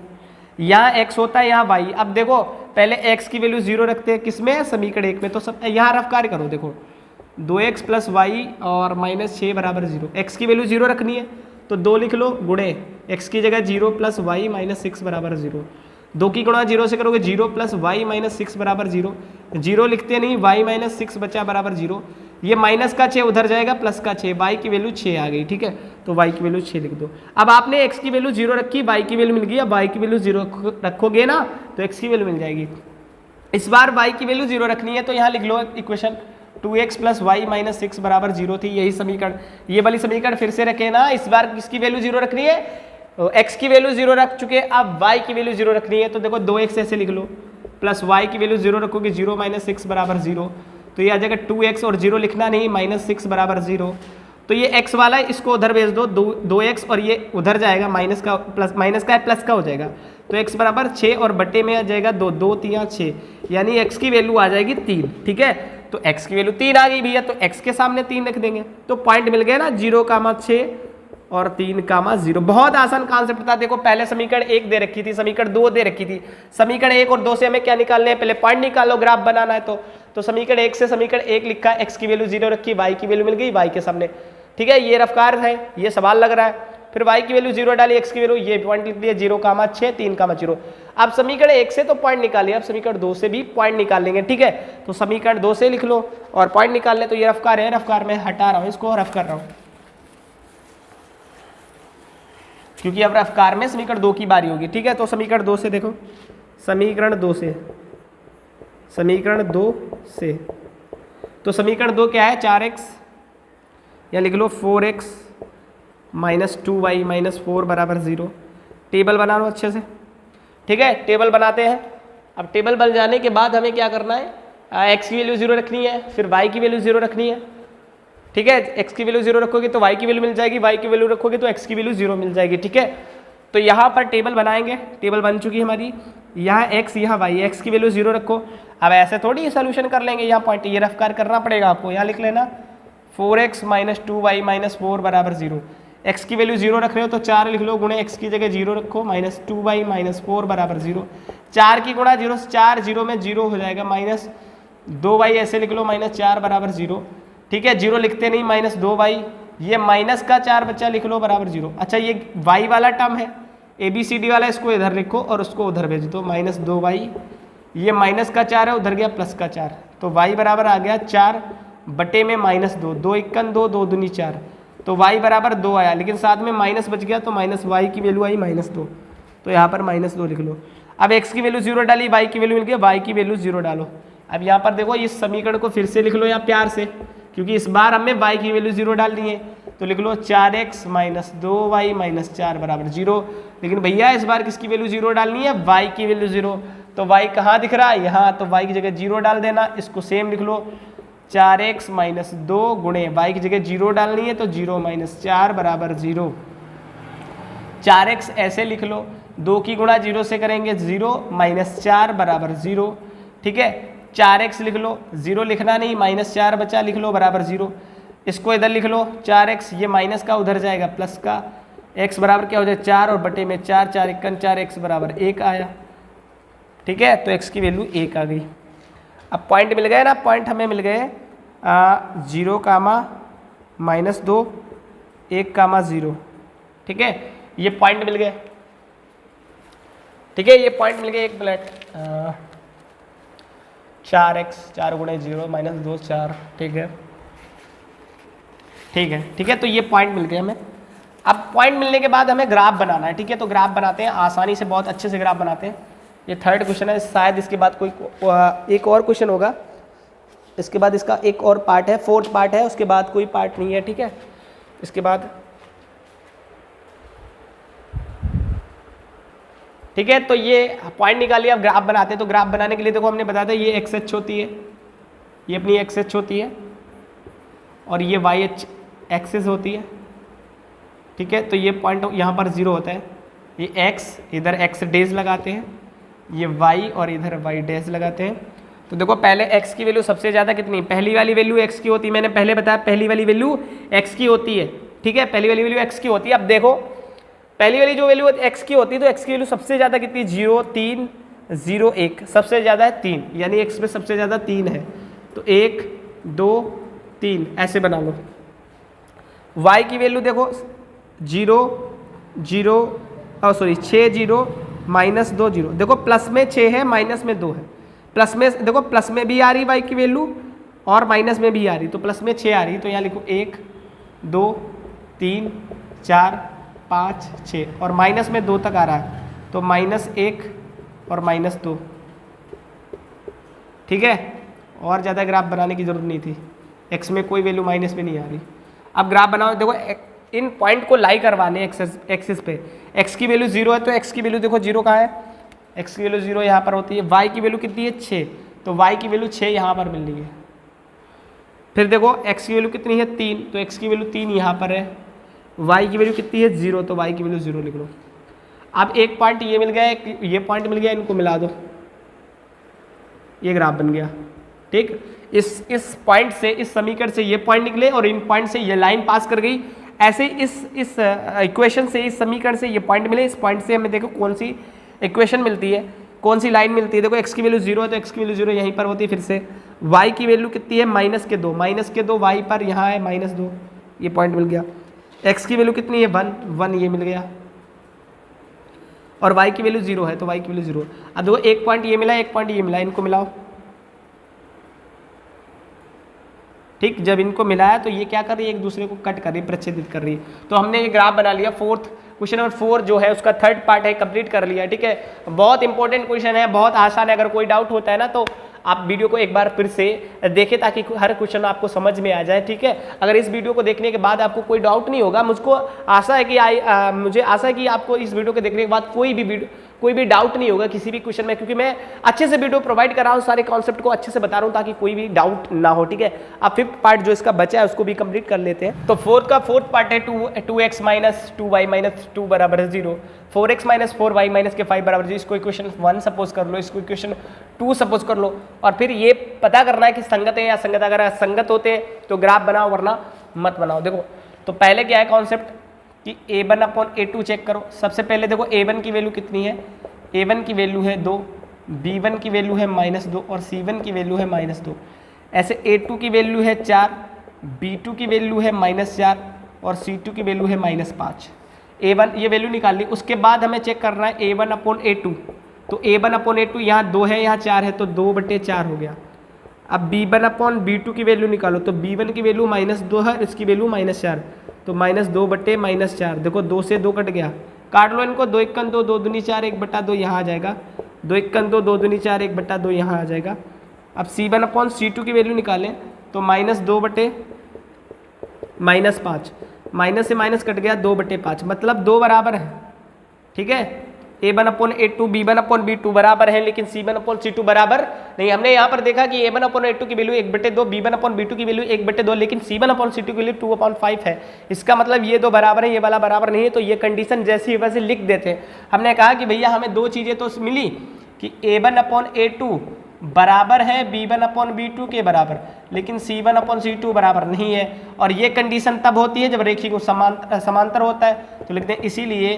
यहाँ x होता है, यहाँ y। अब देखो पहले x की वैल्यू 0 रखते हैं, किसमें, समीकरण 1 में। तो सब यहाँ रफ कार्य करो, देखो 2x + y और -6 = 0। x की वैल्यू 0 रखनी है तो 2 लिख लो, गुणे x की जगह 0 + y - 6 = 0। 2 की गुणा 0 से करोगे, 0 + y - 6 = 0। 0 लिखते नहीं, y - 6 बचा बराबर 0। ये माइनस का 6 उधर जाएगा, प्लस का 6, y की वैल्यू 6 आ गई, ठीक है। तो y की वैल्यू 6 लिख दो। अब आपने x की वैल्यू 0 रखी, y की वैल्यू मिल गई। अब y की वैल्यू 0 रखोगे ना तो x की वैल्यू मिल जाएगी। इस बार y की वैल्यू 0 रखनी है तो यहाँ लिख लो इक्वेशन 2x + y - 6 = 0 थी, यही समीकरण, ये वाली समीकरण फिर से रखे ना। इस बार किसकी वैल्यू 0 रखनी है, x की वैल्यू 0 रख चुके, अब y की वैल्यू 0 रखनी है। तो देखो 2x ऐसे लिख लो, प्लस y की वैल्यू 0 रखोगे, 0 - 6 = 0। तो ये आ जाएगा 2x और 0 लिखना नहीं, -6 = 0। तो ये x वाला है, इसको उधर भेज दो, 2x और ये उधर जाएगा, माइनस का है, प्लस का हो जाएगा। तो x बराबर 6 और बटे में आ जाएगा 2, 2 × 3 = 6, यानी x की वैल्यू आ जाएगी 3, ठीक है। तो x की वैल्यू 3 आ गई भैया, तो x के सामने 3 रख देंगे, तो पॉइंट मिल गया ना, 0, 6 और 3, 0। बहुत आसान कॉन्सेप्ट था। देखो पहले समीकरण 1 दे रखी थी, समीकरण 2 दे रखी थी। समीकरण 1 और 2 से हमें क्या निकालने हैं, पहले पॉइंट निकालो, ग्राफ बनाना है। तो समीकरण 1 से समीकरण 1 लिखा, x की वैल्यू 0 रखी, y की वैल्यू मिल गई y के सामने, ठीक है। ये रफ्कार है, ये सवाल लग रहा है। फिर y की वैल्यू 0 डाली, x की वैल्यू, ये पॉइंट लिख दिया 0, 6, 3, 0। अब समीकरण 1 से तो पॉइंट निकालिए, अब समीकरण 2 से भी पॉइंट निकाल लेंगे, ठीक है। तो समीकरण 2 से लिख लो और पॉइंट निकाल ले। तो ये रफ्कार है, रफ्कार में हटा रहा हूँ, इसको रफ कर रहा हूँ, क्योंकि अब रफ्कार में समीकरण 2 की बारी होगी, ठीक है। तो समीकरण 2 से देखो, समीकरण 2 से तो समीकरण 2 क्या है, 4x, या लिख लो 4x - 2y - 4 = 0। टेबल बना लो अच्छे से, ठीक है। टेबल बनाते हैं। अब टेबल बन जाने के बाद हमें क्या करना है, x की वैल्यू 0 रखनी है, फिर y की वैल्यू 0 रखनी है, ठीक है। x की वैल्यू 0 रखोगे तो y की वैल्यू मिल जाएगी, y की वैल्यू रखोगे तो x की वैल्यू 0 मिल जाएगी, ठीक है। तो यहाँ पर टेबल बनाएंगे, टेबल बन चुकी है हमारी, यहाँ x, यहाँ y, x की वैल्यू 0 रखो। अब ऐसे थोड़ी सोल्यूशन कर लेंगे, यहाँ पॉइंट ये रफ्कार करना पड़ेगा आपको, यहाँ लिख लेना 4x - 2y - 4 = 0। x की वैल्यू 0 रख रहे हो तो 4 लिख लो, गुणे x की जगह 0 रखो, -2y - 4 = 0। 4 की गुणा 0 से 4, 0 में 0 हो जाएगा, -2y ऐसे लिख लो, -4 = 0, ठीक है। 0 लिखते नहीं, -2y, ये माइनस का 4 बच्चा लिख लो बराबर 0। अच्छा ये y वाला टर्म है, ABCD वाला, इसको इधर लिखो और उसको उधर भेज दो, -2y, ये माइनस का 4 है, उधर गया प्लस का 4, तो y बराबर आ गया 4 बटे में -2, 2 × 1 = 2, 2 दूनी 4, तो y बराबर 2 आया, लेकिन साथ में माइनस बच गया तो -y की वैल्यू आई -2, तो यहाँ पर -2 लिख लो। अब x की वैल्यू 0 डाली, y की वैल्यू मिल गई, y की वैल्यू 0 डालो। अब यहाँ पर देखो इस समीकरण को फिर से लिख लो यहाँ प्यार से, क्योंकि इस बार हमें y की वैल्यू 0 डालनी है। तो लिख लो 4x माइनस 2y माइनस 4 बराबर 0। लेकिन भैया इस बार किसकी वैल्यू 0 डालनी है, y की वैल्यू 0। तो y कहाँ दिख रहा है, यहाँ, तो y की जगह 0 डाल देना। इसको सेम लिख लो 4x माइनस 2 गुणे y की जगह 0 डालनी है तो 0 माइनस 4 बराबर 0। 4x ऐसे लिख लो, 2 की गुणा 0 से करेंगे 0 माइनस 4 बराबर 0। ठीक है, 4x लिख लो, 0 लिखना नहीं, माइनस 4 बचा, लिख लो बराबर 0। इसको इधर लिख लो 4x, ये माइनस का उधर जाएगा प्लस का, x बराबर क्या हो जाए 4 और बटे में 4, 4 इक्कन 4, x बराबर 1 आया। ठीक है, तो x की वैल्यू 1 आ गई। अब पॉइंट मिल गए ना, पॉइंट हमें मिल गए 0 कामा माइनस 2, 1 कामा 0। ठीक है, ये पॉइंट मिल गए। ठीक है, ये पॉइंट मिल गए। 1 मिनट, 4x 4 गुणे 0 माइनस 2 4। ठीक है, ठीक है, ठीक है, तो ये पॉइंट मिल गए हमें। अब पॉइंट मिलने के बाद हमें ग्राफ बनाना है। ठीक है, तो ग्राफ बनाते हैं, आसानी से, बहुत अच्छे से ग्राफ बनाते हैं। ये थर्ड क्वेश्चन है, शायद इसके बाद कोई एक और क्वेश्चन होगा, इसके बाद इसका एक और पार्ट है, फोर्थ पार्ट है, उसके बाद कोई पार्ट नहीं है। ठीक है, इसके बाद ठीक है, तो ये पॉइंट निकालिए। अब ग्राफ बनाते हैं। तो ग्राफ बनाने के लिए देखो हमने बताया था ये एक्स एच होती है, ये अपनी एक्स एच होती है, और ये वाई एच एक्सिस होती है। ठीक है, तो ये पॉइंट यहाँ पर 0 होता है, ये x, इधर x डेज लगाते हैं, ये y और इधर y डेज लगाते हैं। तो देखो पहले x की वैल्यू सबसे ज़्यादा कितनी, पहली वाली वैल्यू x की होती है, मैंने पहले बताया पहली वाली वैल्यू x की होती है। ठीक है, पहली वाली वैल्यू x की होती है। अब देखो पहली वाली जो वैल्यू x की होती है, तो x की वैल्यू सबसे ज़्यादा कितनी, 0 3 0 1, सबसे ज़्यादा है 3, यानी x में सबसे ज़्यादा 3 है। तो 1 2 3 ऐसे बना लो। y की वैल्यू देखो 0 0 सॉरी 6 0 माइनस 2 0। देखो प्लस में 6 है, माइनस में 2 है। प्लस में देखो, प्लस में भी आ रही y की वैल्यू और माइनस में भी आ रही, तो प्लस में 6 आ रही, तो यहाँ लिखो 1 2 3 4 5 6, और माइनस में 2 तक आ रहा है, तो -1 और -2। ठीक है, और ज़्यादा ग्राफ बनाने की जरूरत नहीं थी, x में कोई वैल्यू माइनस में नहीं आ रही। अब ग्राफ बनाओ, देखो इन पॉइंट को लाई करवाने एक्सिस पे, x की वैल्यू 0 है, तो x की वैल्यू देखो 0 कहाँ है, x की वैल्यू 0 यहाँ पर होती है। y की वैल्यू कितनी है 6, तो y की वैल्यू 6 यहाँ पर मिल रही है। फिर देखो x की वैल्यू कितनी है 3, तो x की वैल्यू 3 यहाँ पर है। y की वैल्यू कितनी है 0, तो y की वैल्यू 0 लिख लो। अब एक पॉइंट ये मिल गया, एक ये पॉइंट मिल गया, इनको मिला दो, ये ग्राफ बन गया। ठीक, इस पॉइंट से, इस समीकरण से ये पॉइंट निकले और इन पॉइंट से ये लाइन पास कर गई। ऐसे इस इक्वेशन से, इस समीकरण से ये पॉइंट मिले, इस पॉइंट से हमें देखो कौन सी इक्वेशन मिलती है, कौन सी लाइन मिलती है। देखो x की वैल्यू 0 है, तो x की वैल्यू 0 यहीं पर होती है। फिर से y की वैल्यू कितनी है -2, -2 y पर यहाँ है -2, ये पॉइंट मिल गया। x की वैल्यू कितनी है 1 1, ये मिल गया, और y की वैल्यू 0 है, तो y की वैल्यू 0। अब देखो एक पॉइंट ये मिला, एक पॉइंट ये मिला, इनको मिलाओ। ठीक, जब इनको मिलाया तो ये क्या कर रही है, एक दूसरे को कट कर रही है, प्रच्छेदित कर रही है। तो हमने ये ग्राफ बना लिया। फोर्थ क्वेश्चन नंबर 4 जो है उसका थर्ड पार्ट है, कंप्लीट कर लिया। ठीक है, बहुत इंपॉर्टेंट क्वेश्चन है, बहुत आसान है। अगर कोई डाउट होता है ना तो आप वीडियो को एक बार फिर से देखें, ताकि हर क्वेश्चन आपको समझ में आ जाए। ठीक है, अगर इस वीडियो को देखने के बाद आपको कोई डाउट नहीं होगा, मुझे आशा है कि आपको इस वीडियो को देखने के बाद कोई भी डाउट नहीं होगा किसी भी क्वेश्चन में, क्योंकि मैं अच्छे से वीडियो प्रोवाइड कर रहा हूँ, सारे कॉन्सेप्ट को अच्छे से बता रहा हूँ, ताकि कोई भी डाउट ना हो। ठीक है, अब फिफ्थ पार्ट जो इसका बचा है उसको भी कंप्लीट कर लेते हैं। तो फोर्थ पार्ट है 2x माइनस 2y माइनस 2 बराबर 0, 4x माइनस 4y माइनस के 5 बराबर 0। इसको इक्वेशन 1 सपोज कर लो, इसको इक्वेशन 2 सपोज कर लो, और फिर ये पता करना है कि संगत है या संगत। अगर संगत होते तो ग्राफ बनाओ, वरना मत बनाओ। देखो तो पहले क्या है कॉन्सेप्ट कि a1 अपॉन a2 चेक करो। सबसे पहले देखो a1 की वैल्यू कितनी है, a1 की वैल्यू है 2, b1 की वैल्यू है -2 और c1 की वैल्यू है -2। ऐसे a2 की वैल्यू है 4, b2 की वैल्यू है -4 और c2 की वैल्यू है -5। a1 ये वैल्यू निकाल ली। उसके बाद हमें चेक करना है a1 अपॉन a2। तो a1 अपॉन a2 यहाँ 2 है, यहाँ 4 है, तो 2/4 हो गया। अब b1 अपॉन b2 की वैल्यू निकालो, तो b1 की वैल्यू -2 है, इसकी वैल्यू -4, तो -2/-4। देखो 2 से 2 कट गया, काट लो इनको। 2 1 2, 2 दूनी 4, 1/2 यहाँ आ जाएगा। 2 1 2, 2 दूनी 4, 1/2 यहाँ आ जाएगा। अब c1 अपॉन c2 की वैल्यू निकालें, तो -2/-5। माइनस से माइनस कट गया, 2/5 मतलब 2 बराबर है। ठीक है, A1/A2 B1/B2 बराबर है, लेकिन C1/C2 बराबर नहीं। हमने यहाँ पर देखा कि A1/A2 की वैल्यू 1/2, B1/B2 की वैल्यू 1/2, लेकिन C1/C2 की वैल्यू 2/5 है। इसका मतलब ये दो बराबर है, ये वाला बराबर नहीं है। तो ये कंडीशन जैसी वैसे लिख देते हैं। हमने कहा कि भैया हमें दो चीज़ें तो मिली कि A1/A2 बराबर है B1/B2 के बराबर, लेकिन C1/C2 बराबर नहीं है। और ये कंडीशन तब होती है जब रेखिक समांतर होता है। तो लिखते हैं इसीलिए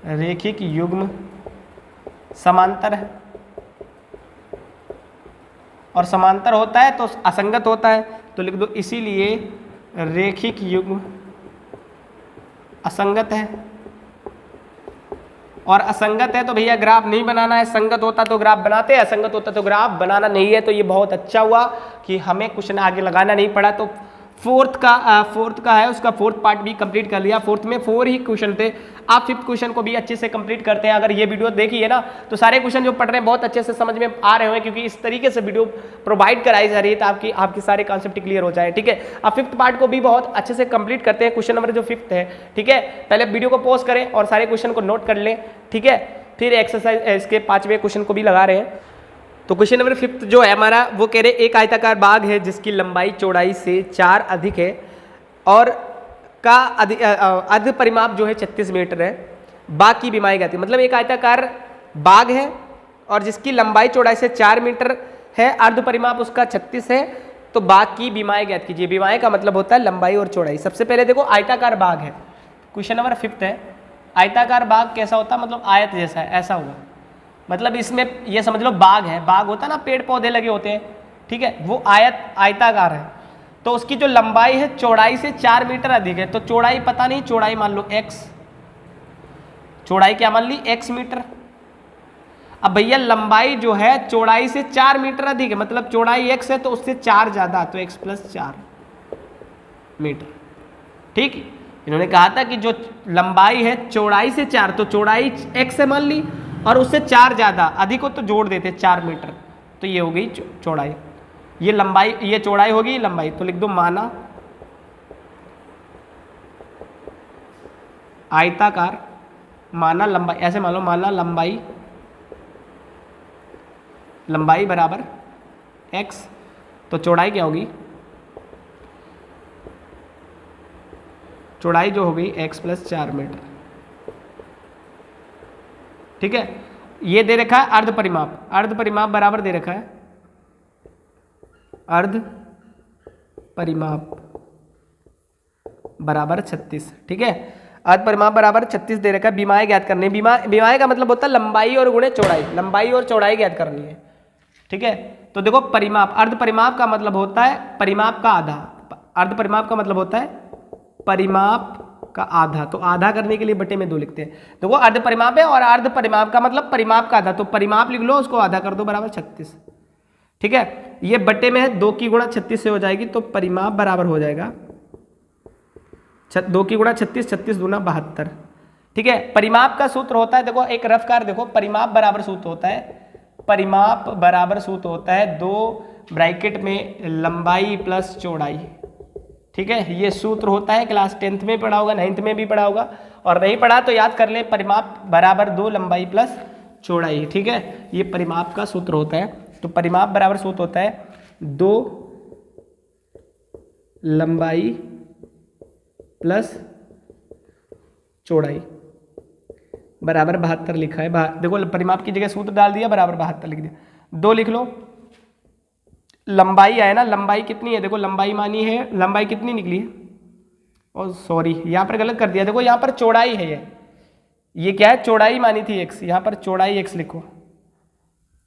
रैखिक युग्म समांतर है, और समांतर होता है तो असंगत होता है। तो लिख दो इसीलिए रैखिक युग्म असंगत है। और असंगत है तो भैया ग्राफ नहीं बनाना है, संगत होता तो ग्राफ बनाते, असंगत होता तो ग्राफ बनाना नहीं है। तो ये बहुत अच्छा हुआ कि हमें क्वेश्चन आगे लगाना नहीं पड़ा। तो फोर्थ का है, उसका फोर्थ पार्ट भी कंप्लीट कर लिया। फोर्थ में 4 ही क्वेश्चन थे। आप फिफ्थ क्वेश्चन को भी अच्छे से कंप्लीट करते हैं। अगर ये वीडियो देखिए ना तो सारे क्वेश्चन जो पढ़ रहे हैं बहुत अच्छे से समझ में आ रहे होंगे, क्योंकि इस तरीके से वीडियो प्रोवाइड कराई जा रही है तो आपकी सारे कॉन्सेप्ट क्लियर हो जाए। ठीक है, आप फिफ्थ पार्ट को भी बहुत अच्छे से कंप्लीट करते हैं। क्वेश्चन नंबर जो फिफ्थ है, ठीक है, पहले वीडियो को पॉज करें और सारे क्वेश्चन को नोट कर लें। ठीक है, फिर एक्सरसाइज इसके 5वें क्वेश्चन को भी लगा रहे हैं। तो क्वेश्चन नंबर फिफ्थ जो है हमारा, वो कह रहे एक आयताकार बाग है जिसकी लंबाई चौड़ाई से 4 अधिक है और का अर्ध परिमाप जो है 36 मीटर है। बाग की बीमाई ज्ञात, मतलब एक आयताकार बाग है और जिसकी लंबाई चौड़ाई से 4 मीटर है, अर्ध परिमाप उसका 36 है। तो बाग की बीमाई ज्ञात कीजिए। बीमाई का मतलब होता है लंबाई और चौड़ाई। सबसे पहले देखो आयताकार बाग है, क्वेश्चन नंबर फिफ्थ है। आयताकार बाग कैसा होता है, मतलब आयत जैसा है, ऐसा होगा। मतलब इसमें ये समझ लो बाग है, बाग होता है ना, पेड़ पौधे लगे होते हैं। ठीक है, वो आयताकार है। तो उसकी जो लंबाई है चौड़ाई से 4 मीटर अधिक है। तो चौड़ाई पता नहीं, चौड़ाई मान लो x, चौड़ाई क्या मान ली, x मीटर। अब भैया लंबाई जो है चौड़ाई से 4 मीटर अधिक है, मतलब चौड़ाई x है तो उससे 4 ज्यादा, तो x + 4 मीटर। ठीक, इन्होंने कहा था कि जो लंबाई है चौड़ाई से 4, तो चौड़ाई x है मान ली, और उससे 4 ज्यादा, अधिक हो तो जोड़ देते 4 मीटर। तो ये हो गई चौड़ाई, ये लंबाई, ये चौड़ाई होगी, लंबाई। तो लिख दो माना आयताकार, माना लंबाई, ऐसे मान लो, माना लंबाई बराबर x, तो चौड़ाई क्या होगी, चौड़ाई जो हो गई x + 4 मीटर। ठीक है, ये दे रखा है अर्ध परिमाप, अर्ध परिमाप बराबर दे रखा है अर्ध परिमाप बराबर 36। ठीक है, अर्ध परिमाप बराबर 36 दे रखा है। बीमाएं ज्ञात करनी है। बीमाएं का मतलब होता है लंबाई और गुणे चौड़ाई, लंबाई और चौड़ाई ज्ञात करनी है। ठीक है, तो देखो परिमाप, अर्ध परिमाप का मतलब होता है परिमाप का आधा, अर्ध परिमाप का मतलब होता है परिमाप का आधा। तो आधा करने के लिए बटे में 2 लिखते हैं। तो वो अर्ध परिमाप है और अर्ध परिमाप का मतलब परिमाप का आधा। तो परिमाप लिख लो, उसको आधा कर दो, बराबर 36। ठीक है, ये बटे में है, 2 की गुणा 36 से हो जाएगी, तो परिमाप बराबर हो जाएगा 2 की गुणा 36, 36 दूना 72। ठीक है, परिमाप का सूत्र होता है, देखो एक रफ कार देखो, परिमाप बराबर सूत्र होता है, परिमाप बराबर सूत्र होता है 2 ब्रैकेट में लंबाई प्लस चौड़ाई। ठीक है, ये सूत्र होता है, क्लास 10th में पढ़ा होगा, 9th में भी पढ़ा होगा, और नहीं पढ़ा तो याद कर ले, परिमाप बराबर 2 लंबाई प्लस चौड़ाई। ठीक है, ये परिमाप का सूत्र होता है। तो परिमाप बराबर सूत्र होता है 2 लंबाई प्लस चौड़ाई बराबर 72 लिखा है। देखो परिमाप की जगह सूत्र डाल दिया, बराबर 72 लिख दिया। 2 लिख लो, लंबाई आए ना, लंबाई कितनी है, देखो लंबाई मानी है, लंबाई कितनी निकली है, और सॉरी यहाँ पर गलत कर दिया, देखो यहाँ पर चौड़ाई है, ये क्या है, चौड़ाई मानी थी x, यहाँ पर चौड़ाई x लिखो,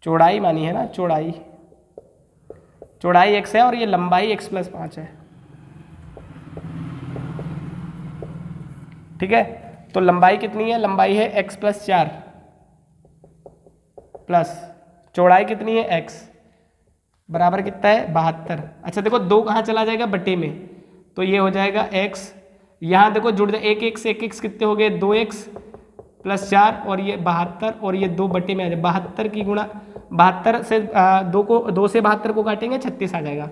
चौड़ाई मानी है ना, चौड़ाई x है और ये लंबाई x + 5 है। ठीक है, तो लंबाई कितनी है, लंबाई है x + 4 प्लस चौड़ाई कितनी है x, बराबर कितना है 72। अच्छा देखो 2 कहाँ चला जाएगा, बटे में, तो ये हो जाएगा x, यहाँ देखो जुड़ जाए, एक x कितने हो गए, 2x + 4 और ये 72, और ये 2 बटे में आ जाए, 72 की गुणा 72 से 2 से 72 को काटेंगे 36 आ जाएगा,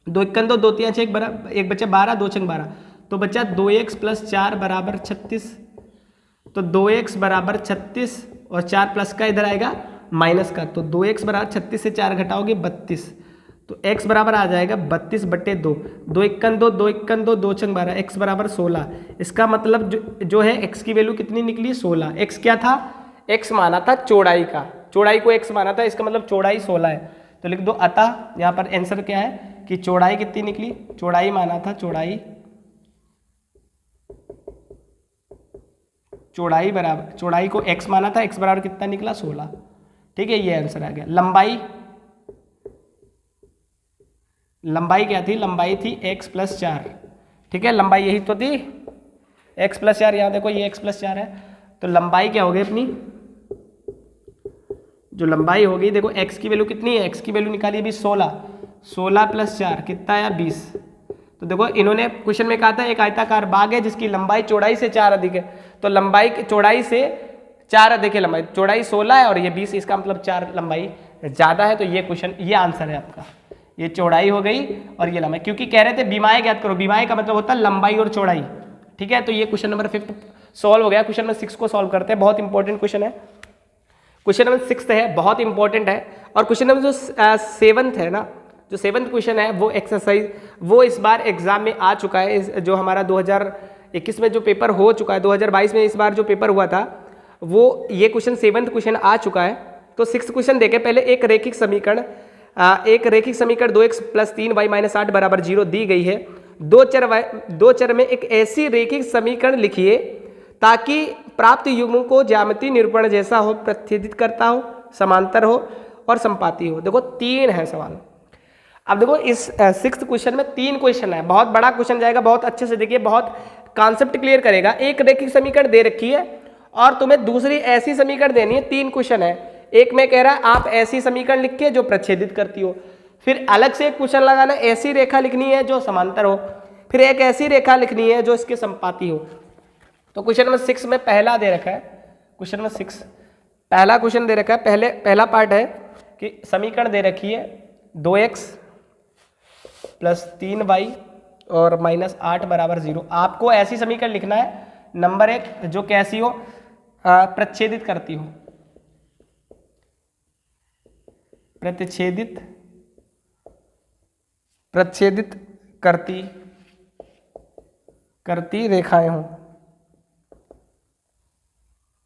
दो इक्कन दो, दो तियां छः, एक बचा 12, दो छंग 12, तो बचा 2x + 4 बराबर 36। तो 2x बराबर 36 और 4 प्लस का इधर आएगा माइनस का, तो 2x बराबर 36 से 4 घटाओगे 32, तो x बराबर आ जाएगा 32/2। दो इक्कन दो, दो इक्कन दो, दो छंग 12, x बराबर 16। इसका मतलब जो है x की वैल्यू कितनी निकली 16। x क्या था, x माना था चौड़ाई का, चौड़ाई को x माना था, इसका मतलब चौड़ाई 16 है। तो लिख दो अतः यहाँ पर आंसर क्या है कि चौड़ाई कितनी निकली, चौड़ाई माना था, चौड़ाई, चौड़ाई बराबर, चौड़ाई को x माना था, x बराबर कितना निकला 16। ठीक है, ये आंसर आ गया। लंबाई, लंबाई क्या थी, लंबाई थी x + 4। ठीक है, लंबाई यही तो थी x + 4, यहाँ देखो ये x + 4 है, तो लंबाई क्या होगी अपनी, जो लंबाई होगी, देखो x की वैल्यू कितनी है, x की वैल्यू निकाली अभी 16, 16 + 4 कितना आया 20। तो देखो इन्होंने क्वेश्चन में कहा था एक आयताकार बाग है जिसकी लंबाई चौड़ाई से 4 अधिक है, तो लंबाई चौड़ाई से 4 अधिक है, लंबाई चौड़ाई 16 है और ये 20, इसका मतलब 4 लंबाई ज़्यादा है। तो ये क्वेश्चन, ये आंसर है आपका, ये चौड़ाई हो गई और ये लंबाई, क्योंकि कह रहे थे बीमाएं ज्ञात करो, बीमाएं का मतलब होता है लंबाई और चौड़ाई। ठीक है, तो ये क्वेश्चन नंबर 5 सॉल्व हो गया। क्वेश्चन नंबर 6 को सॉल्व करते हैं, बहुत इंपॉर्टेंट क्वेश्चन है। क्वेश्चन नंबर 6 है, बहुत इंपॉर्टेंट है। और क्वेश्चन नंबर जो 7th है ना, जो 7th क्वेश्चन है वो एक्सरसाइज, वो इस बार एग्जाम में आ चुका है। जो हमारा 2021 में जो पेपर हो चुका है, 2022 में इस बार जो पेपर हुआ था, वो ये क्वेश्चन 7th क्वेश्चन आ चुका है। तो 6th क्वेश्चन देखें पहले। एक रैखिक समीकरण 2x + 3y - 8 = 0 दी गई है। दो चर में एक ऐसी रैखिक समीकरण लिखिए ताकि प्राप्त युग्म को ज्यामितीय निरूपण जैसा हो, प्रतिच्छेदित करता हो, समांतर हो और संपाती हो। देखो 3 है सवाल। अब देखो इस 6th क्वेश्चन में 3 क्वेश्चन है, बहुत बड़ा क्वेश्चन जाएगा, बहुत अच्छे से देखिए, बहुत कॉन्सेप्ट क्लियर करेगा। एक रैखिक समीकरण दे रखी है और तुम्हें दूसरी ऐसी समीकरण देनी है। 3 क्वेश्चन है। एक में कह रहा है आप ऐसी समीकरण लिख के जो प्रच्छेदित करती हो, फिर अलग से एक क्वेश्चन लगाना, ऐसी रेखा लिखनी है जो समांतर हो, फिर एक ऐसी रेखा लिखनी है जो इसके संपाती हो। तो क्वेश्चन नंबर 6 में पहला दे रखा है, क्वेश्चन नंबर 6 पहला क्वेश्चन दे रखा है। पहला पार्ट है कि समीकरण दे रखी है 2x + 3y और -8 = 0। आपको ऐसी समीकरण लिखना है, नंबर 1, जो कैसी हो, प्रच्छेदित करती हो, प्रच्छेदित करती रेखाएं हों,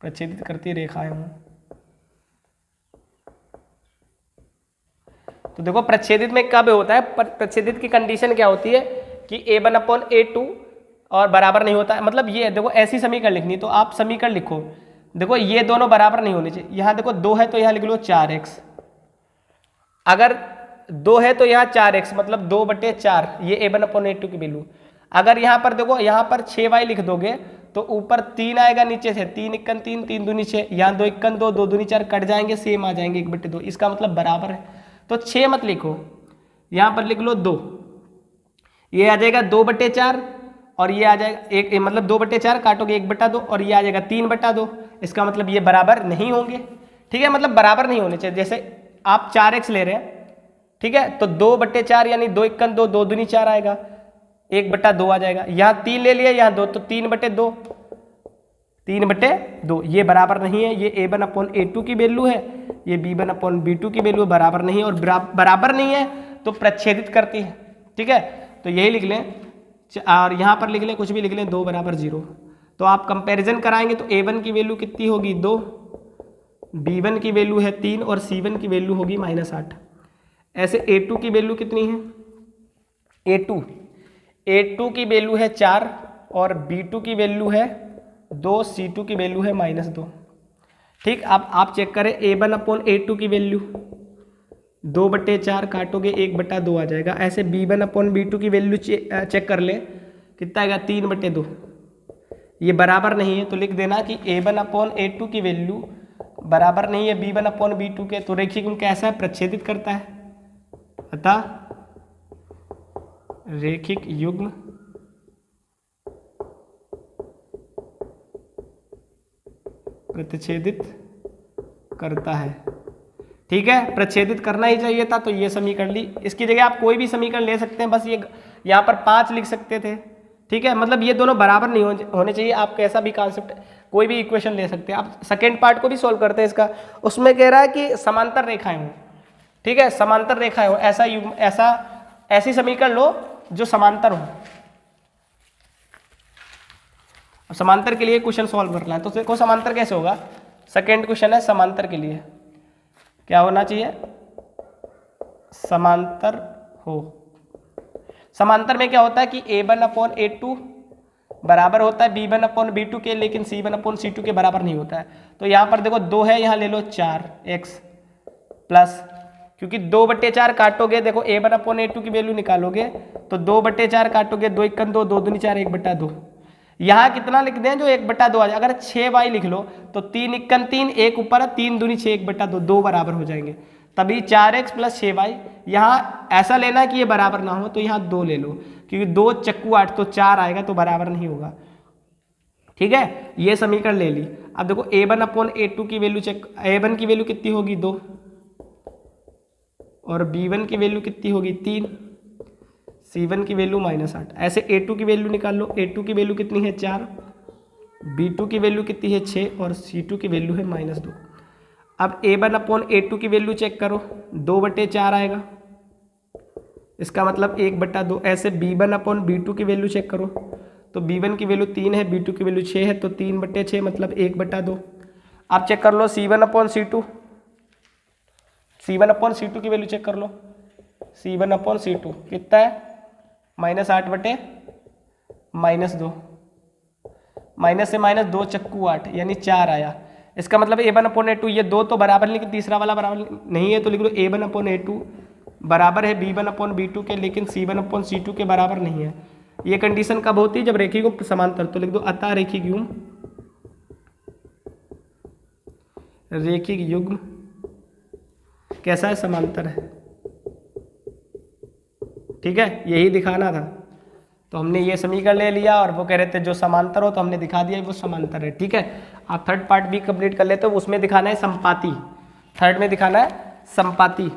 प्रच्छेदित करती रेखाएं हों। तो देखो प्रच्छेदित में कब होता है, प्रच्छेदित की कंडीशन क्या होती है कि a1/a2 और बराबर नहीं होता है। मतलब ये देखो ऐसी समीकरण लिखनी, तो आप समीकरण लिखो, देखो ये दोनों बराबर नहीं होने चाहिए। यहाँ देखो 2 है तो यहाँ लिख लो 4x, अगर 2 है तो यहाँ 4x, मतलब 2/4, ये a1/a2 की वैल्यू। अगर यहाँ पर देखो, यहाँ पर 6y लिख दोगे तो ऊपर 3 आएगा, नीचे से 3 इक्कन 3, 3 दूनी 6, यहाँ 2 इक्कन 2, 2 दूनी 4 कट जाएंगे, सेम आ जाएंगे 1/2, इसका मतलब बराबर है। तो 6 मत लिखो, यहाँ पर लिख लो 2, ये आ जाएगा 2/4 और ये आ जाएगा एक, मतलब 2/4 काटोगे 1/2 और ये आ जाएगा 3/2, इसका मतलब ये बराबर नहीं होंगे। ठीक है, मतलब बराबर नहीं होने चाहिए। जैसे आप 4x ले रहे हैं, ठीक है, तो 2/4 यानी 2 इक्कन 2, 2 दूनी 4 आएगा, 1/2 आ जाएगा। यहाँ 3 ले लिया, यहाँ 2, तो 3/2, 3/2, ये बराबर नहीं है। ये a1/a2 की वैल्यू है, ये b1/b2 की वैल्यू बराबर नहीं है, और बराबर नहीं है तो प्रच्छेदित करती है। ठीक है, तो यही लिख लें, और यहाँ पर लिख लें, कुछ भी लिख लें, 2 = 0। तो आप कंपैरिजन कराएंगे तो a1 की वैल्यू कितनी होगी 2, b1 की वैल्यू है 3 और c1 की वैल्यू होगी -8। ऐसे a2 की वैल्यू कितनी है, a2 की वैल्यू है 4 और b2 की वैल्यू है 2, c2 की वैल्यू है -2। ठीक, अब आप चेक करें a1/a2 की वैल्यू 2/4 काटोगे 1/2 आ जाएगा। ऐसे b1/b2 की वैल्यू चेक कर ले, कितना आएगा 3/2। ये बराबर नहीं है तो लिख देना कि a1/a2 की वैल्यू बराबर नहीं है b1/b2 के। तो रैखिक गुण कैसा है, प्रच्छेदित करता है, अतः रैखिक युग्म प्रतिच्छेदित करता है। ठीक है, प्रतिच्छेदित करना ही चाहिए था, तो ये समीकरण ली। इसकी जगह आप कोई भी समीकरण ले सकते हैं, बस ये यहाँ पर 5 लिख सकते थे। ठीक है, मतलब ये दोनों बराबर नहीं होने चाहिए। आप कैसा भी कॉन्सेप्ट, कोई भी इक्वेशन ले सकते हैं। आप सेकेंड पार्ट को भी सॉल्व करते हैं इसका, उसमें कह रहा है कि समांतर रेखाएं हो। ठीक है, समांतर रेखाएं हो, ऐसी समीकरण लो जो समांतर हो। अब समांतर के लिए क्वेश्चन सॉल्व करना है, तो देखो समांतर कैसे होगा। सेकेंड क्वेश्चन है समांतर के लिए क्या होना चाहिए, समांतर हो। समांतर में क्या होता है कि A1/A2 बराबर होता है B1/B2 के, लेकिन C1/C2 के बराबर नहीं होता है। तो यहाँ पर देखो 2 है, यहाँ ले लो 4x प्लस, क्योंकि 2/4 काटोगे, देखो A1/A2 की वैल्यू निकालोगे तो 2/4 काटोगे, 2 × 2 2 दूनी 4 1/2। यहाँ कितना लिख दें जो 1/2 आ जाए। अगर 6y लिख लो तो 3 × 3 1 ऊपर है, 3 दूनी 6 1/2, 2 बराबर हो जाएंगे। तभी 4x + 6y। यहाँ ऐसा लेना है कि ये बराबर ना हो, तो यहाँ 2 ले लो, क्योंकि 2 चक्कू 8 तो 4 आएगा, तो बराबर नहीं होगा। ठीक है, ये समीकरण ले ली। अब देखो A1/A2 की वैल्यू चेक, A1 की वैल्यू कितनी होगी 2, और B1 की वैल्यू कितनी होगी 3, C1 की वैल्यू -8। ऐसे A2 की वैल्यू निकाल लो। A2 की वैल्यू कितनी है 4, B2 की वैल्यू कितनी है 6, और C2 की वैल्यू है -2। अब A1/A2 की वैल्यू चेक करो, 2/4 आएगा, इसका मतलब 1/2। ऐसे B1/B2 की वैल्यू चेक करो, तो B1 की वैल्यू 3 है, B2 की वैल्यू 6 है, तो 3/6 मतलब 1/2। आप चेक कर लो C1/C2, C1/C2 की वैल्यू चेक कर लो। C1/C2 कितना है, -8/-2, माइनस से -2 चक्कू 8, यानी 4 आया। इसका मतलब A1/A2, ये 2 तो बराबर, लेकिन तीसरा वाला बराबर नहीं है, तो लिख लो A1/A2 बराबर है B1/B2 के, लेकिन C1/C2 के बराबर नहीं है। ये कंडीशन कब होती है, जब रेखी को समांतर। तो लिख दो अतः रेखिक युग्म कैसा है, समांतर है। ठीक है, यही दिखाना था। तो हमने ये समीकरण ले लिया, और वो कह रहे थे जो समांतर हो, तो हमने दिखा दिया वो समांतर है। ठीक है, आप थर्ड पार्ट भी कंप्लीट कर लेते हो, उसमें दिखाना है संपाती। थर्ड में दिखाना है संपाती।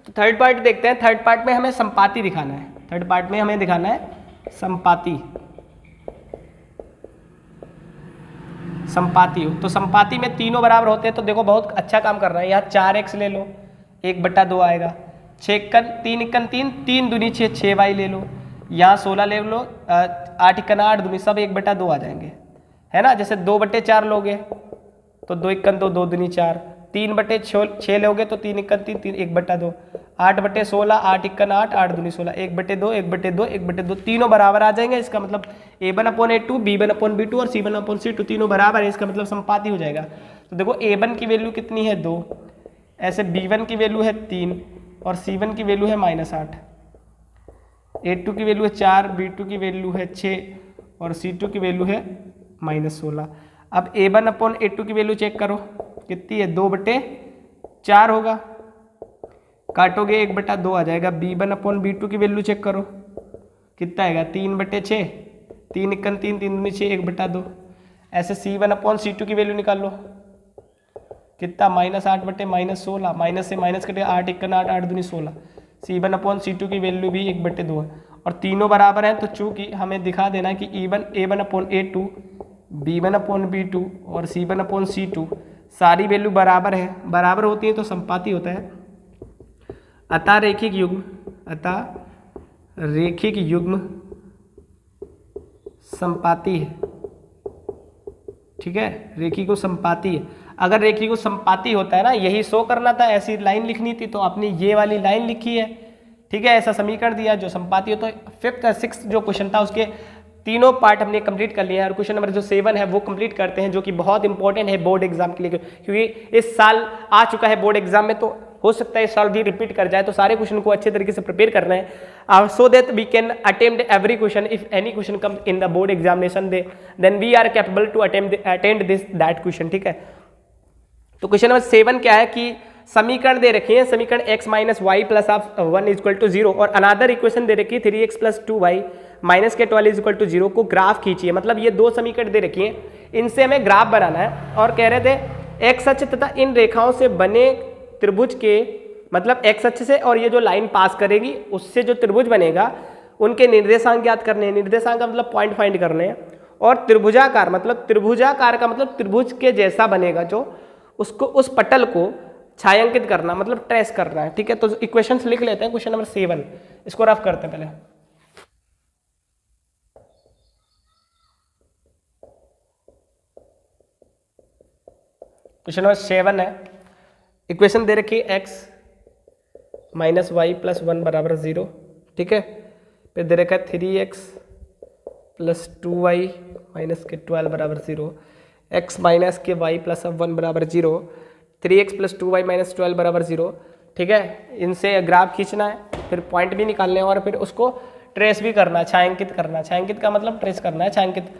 तो थर्ड पार्ट देखते हैं। थर्ड पार्ट में हमें संपाती दिखाना है। थर्ड पार्ट में हमें दिखाना है संपाती। संपाती हो, तो संपाती में तीनों बराबर होते हैं। तो देखो बहुत अच्छा काम कर रहा है। यहाँ 4x ले लो, 1/2 आएगा। 3 × 3 3 दूनी 6 6y ले लो। यहाँ 16 ले लो, 8 × 8 दूनी सब 1/2 आ जाएंगे, है ना। जैसे 2/4 लोगे तो 2 × 2 2 दूनी 4, 3/6 लोगे तो 3 × 3 3 1/2, 8/16 8 × 8 8 दूनी 16, 1/2 1/2 1/2, तीनों बराबर आ जाएंगे। इसका मतलब A1/A2 B1/B2 और C1/C2 तीनों बराबर है। इसका मतलब संपाती हो जाएगा। तो देखो A1 की वैल्यू कितनी है 2, ऐसे B1 की वैल्यू है 3, और C1 की वैल्यू है -8, A2 की वैल्यू है 4, B2 की वैल्यू है 6, और C2 की वैल्यू है -16। अब A1/A2 की वैल्यू चेक करो, कितनी है 2/4 होगा, काटोगे 1/2 आ जाएगा। B1/B2 की वैल्यू चेक करो, कितना आएगा 3/6, 3 × 3 3 दूनी 6 1/2। ऐसे C1/C2 की वैल्यू निकाल लो, कितना -8/-16, माइनस से माइनस कटे 8 × 8 8 दूनी 16। C1/C2 की वैल्यू भी 1/2 है, और तीनों बराबर हैं। तो चूंकि हमें दिखा देना कि A1/A2 B1/B2 और C1/C2 सारी वैल्यू बराबर है, बराबर होती है तो संपाती होता है। अतः रेखिक युग्म संपाती है। ठीक है, रेखी को संपाती है। अगर रेखी को संपाती होता है ना, यही शो करना था, ऐसी लाइन लिखनी थी, तो आपने ये वाली लाइन लिखी है। ठीक है, ऐसा समीकरण दिया जो संपाती हो। तो 5th और 6th जो क्वेश्चन था उसके तीनों पार्ट हमने कंप्लीट कर लिए हैं, और क्वेश्चन नंबर जो 7 है वो कंप्लीट करते हैं, जो कि बहुत इंपॉर्टेंट है बोर्ड एग्जाम के लिए, क्योंकि इस साल आ चुका है बोर्ड एग्जाम में, तो हो सकता है इस साल भी रिपीट कर जाए। तो सारे क्वेश्चन को अच्छे तरीके से प्रिपेयर करना है, so that we can attempt every question. If any question comes in the board examination then we are capable to attempt this that question. ठीक है, तो क्वेश्चन नंबर 7 क्या है कि समीकरण दे रखी है, समीकरण x - y + 1 = 0, और अनदर इक्वेशन दे रखी है 3x + 2y - 12 = 0 को ग्राफ खींचिए। मतलब ये दो समीकरण दे रखी हैं, इनसे हमें ग्राफ बनाना है। और कह रहे थे x अक्ष तथा इन रेखाओं से बने त्रिभुज के मतलब एक्स अक्ष से और ये जो लाइन पास करेगी उससे जो त्रिभुज बनेगा उनके निर्देशांक ज्ञात करने हैं। निर्देशांक का मतलब पॉइंट फाइंड करने हैं। और त्रिभुजाकार मतलब त्रिभुजाकार का मतलब त्रिभुज के जैसा बनेगा जो, उसको उस पटल को छायांकित करना मतलब ट्रेस करना है। ठीक है, तो इक्वेशंस लिख लेते हैं। क्वेश्चन नंबर 7 इसको रफ करते हैं पहले। क्वेश्चन नंबर 7 है, इक्वेशन दे रखी है x माइनस वाई प्लस 1 बराबर 0। ठीक है, फिर दे रखा है 3x प्लस 2y माइनस के 12 बराबर 0, x माइनस के y प्लस 1 बराबर 0, 3x प्लस 2y माइनस 12 बराबर 0। ठीक है, इनसे ग्राफ खींचना है, फिर पॉइंट भी निकालने हैं और फिर उसको ट्रेस भी करना है, छायांकित करना है। छायांकित का मतलब ट्रेस करना है, छायांकित।